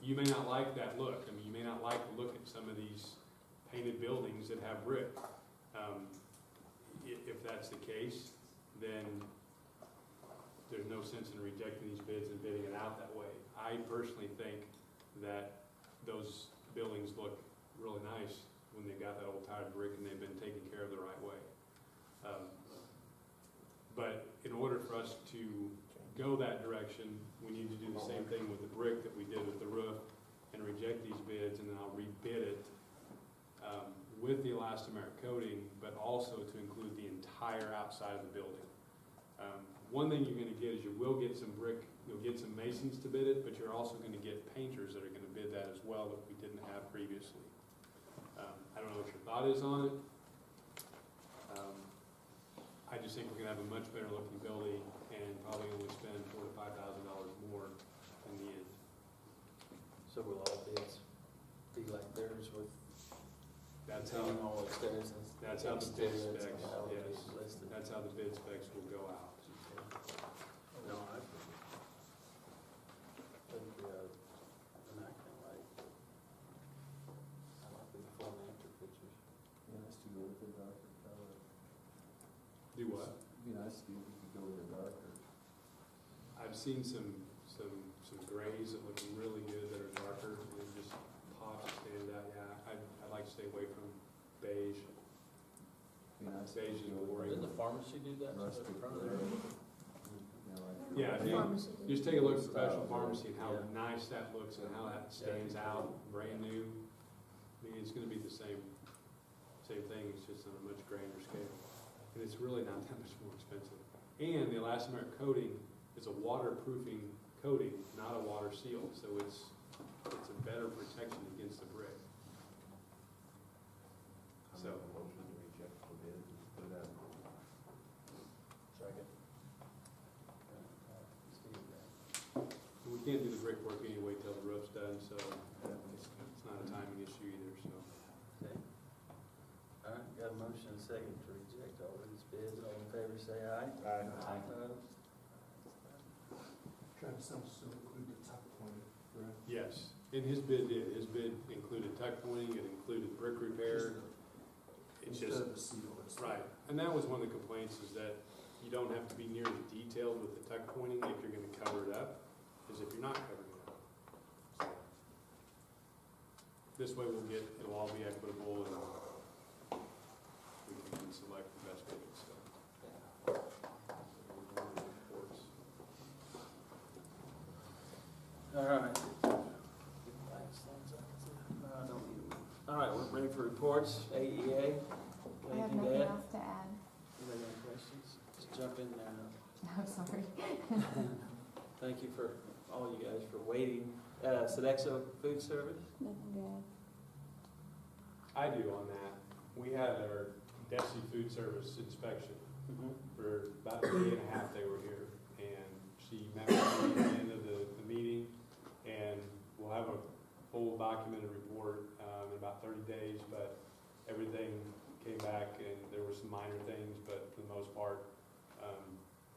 You may not like that look. I mean, you may not like the look at some of these painted buildings that have brick. If that's the case, then there's no sense in rejecting these bids and bidding it out that way. I personally think that those buildings look really nice when they've got that old tired brick and they've been taken care of the right way. But in order for us to go that direction, we need to do the same thing with the brick that we did with the roof and reject these bids, and then I'll rebid it with the elastomeric coating, but also to include the entire outside of the building. One thing you're going to get is you will get some brick, you'll get some masons to bid it, but you're also going to get painters that are going to bid that as well that we didn't have previously. I don't know what your thought is on it. I just think we're going to have a much better looking building and probably only spend $4,000 to $5,000 more in the end. So will all bids be like theirs with That's how, painting all upstairs and that's how the bid exteriors specs, and how it'll be yes, listed? that's how the bid specs will go out. No, I think immaculate, like, I like the before and after pictures. Yeah, nice to go with the darker color. Do what? It'd be nice if you could go with the darker. I've seen some grays that look really good that are darker and it just pops, stand out. Yeah, I'd like to stay away from beige. Be nice. Beige is boring. Didn't the pharmacy do that? Rustic In front of gray. there? Yeah, if you just take a look at professional pharmacy and how Yeah. nice that looks and how that stands out, brand new. I mean, it's gonna be the same thing, it's just on a much grander scale. And it's really not that much more expensive. And the elastomeric coating is a waterproofing coating, not a water seal, so it's a better protection against the brick. So, Motion to reject the bid and put it out. Second. we can't do the brickwork anyway till the roof's done, so it's not a timing issue either, so. Okay. All right, got a motion and a second to reject all these bids. All in favor, say aye. Aye. Travis, also include the tuck pointing, correct? Yes, and his bid did. His bid included tuck pointing, it included brick repair. It's Instead just, of the seal. it's the- right, and that was one of the complaints, is that you don't have to be near as detailed with the tuck pointing if you're gonna cover it up, as if you're not covering it up. So, this way it'll all be equitable and we can select the best bid, so. All right. All right, we're ready for reports. AEA. I have Anything nothing to add? else to add. Anybody have questions? Just jump in there. I'm sorry. Thank you for all you guys for waiting. Sodexo Food Service. Nothing to add. I do on that. We had our DESI food service inspection. For about a day and a half they were here, and she met with me at the end of the meeting, and we'll have a full documented report in about 30 days, but everything came back, and there were some minor things, but for the most part,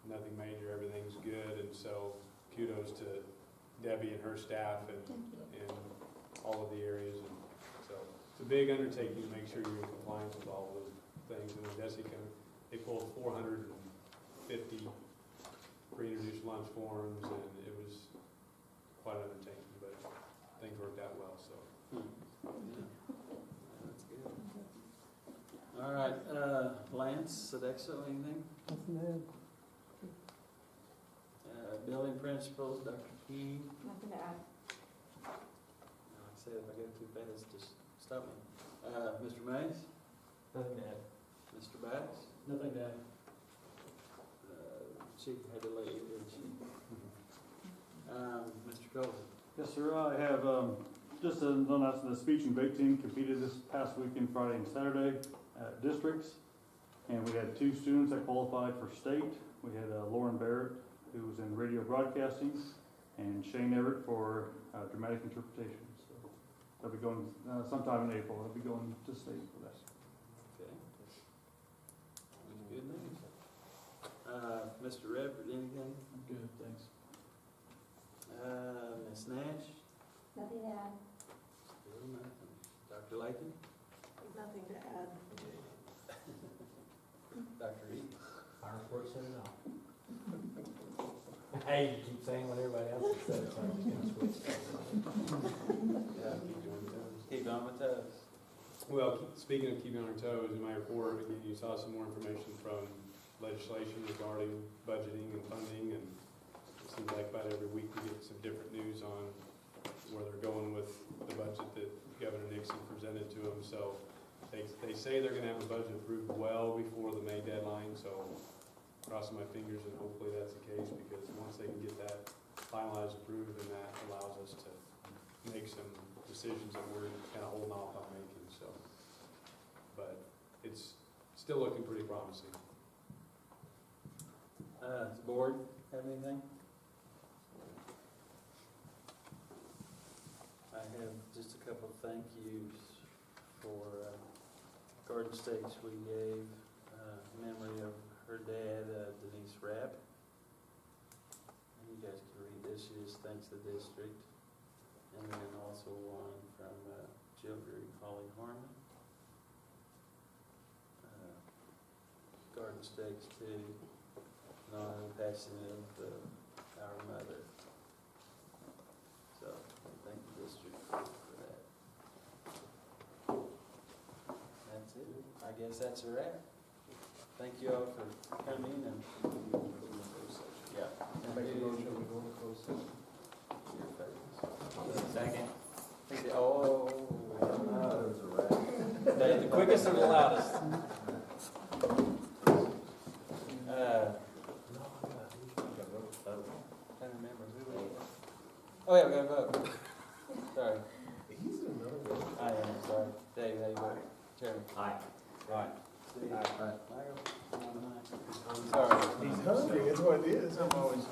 nothing major, everything's good, and so kudos to Debbie and her staff and all of the areas, and so it's a big undertaking to make sure you're in compliance with all those things, and when DESI came, they pulled 450 pre-introduced lunch forms, and it was quite an undertaking, but things worked out well, so. That's good. All right, Lance, Sodexo, anything? Nothing to add. Building principals, Dr. Key. Nothing to add. Like I said, if I go too fast, just stop me. Mr. Mays? Nothing to add. Mr. Bass? Nothing to add. She had to leave, didn't she? Mr. Colvin? Yes, sir. I have just a little announcement. The speech and debate team competed this past weekend, Friday and Saturday, at districts. And we had 2 students that qualified for state. We had Lauren Barrett who was in radio broadcasting, and Shane Everett for dramatic interpretation. So they'll be going sometime in April. They'll be going to state for that. Okay. That's good news. Mr. Redford, anything? Good, thanks. Ms. Nash? Nothing to add. Still nothing. Dr. Lakin? Nothing to add. Dr. Eads? Our report said it all. Hey, you keep saying what everybody else has said, so I'm just gonna switch. Yeah, keep on my toes. Well, speaking of keeping on our toes, in my report, again, you saw some more information from legislation regarding budgeting and funding, and it seems like about every week we get some different news on where they're going with the budget that Governor Nixon presented to them. So they say they're gonna have a budget approved well before the May deadline, so crossing my fingers and hopefully that's the case, because once they can get that finalized, approved, then that allows us to make some decisions that we're kind of holding off on making, so. But it's still looking pretty promising. Board, have anything? I have just a couple of thank yous for Garden Stakes. We gave memory of her dad, Denise Rapp. And you guys can read this. She just thanks the district. And then also one from Jill Holly Harmon. Garden Stakes too. Non passing of our mother. So thank the district for that. That's it. I guess that's a wrap. Thank you all for coming and yeah. Make a motion, we go into closed session. Your favorites. Second. Oh, That was a wrap. the quickest or the loudest? I don't remember who it was. Oh yeah, we got a vote. Sorry. He's in another one. I am sorry. Dave, how you vote? Chairman. Aye. Right. Steve. Aye. Michael. Sorry. He's hungry, that's what it is. I'm always.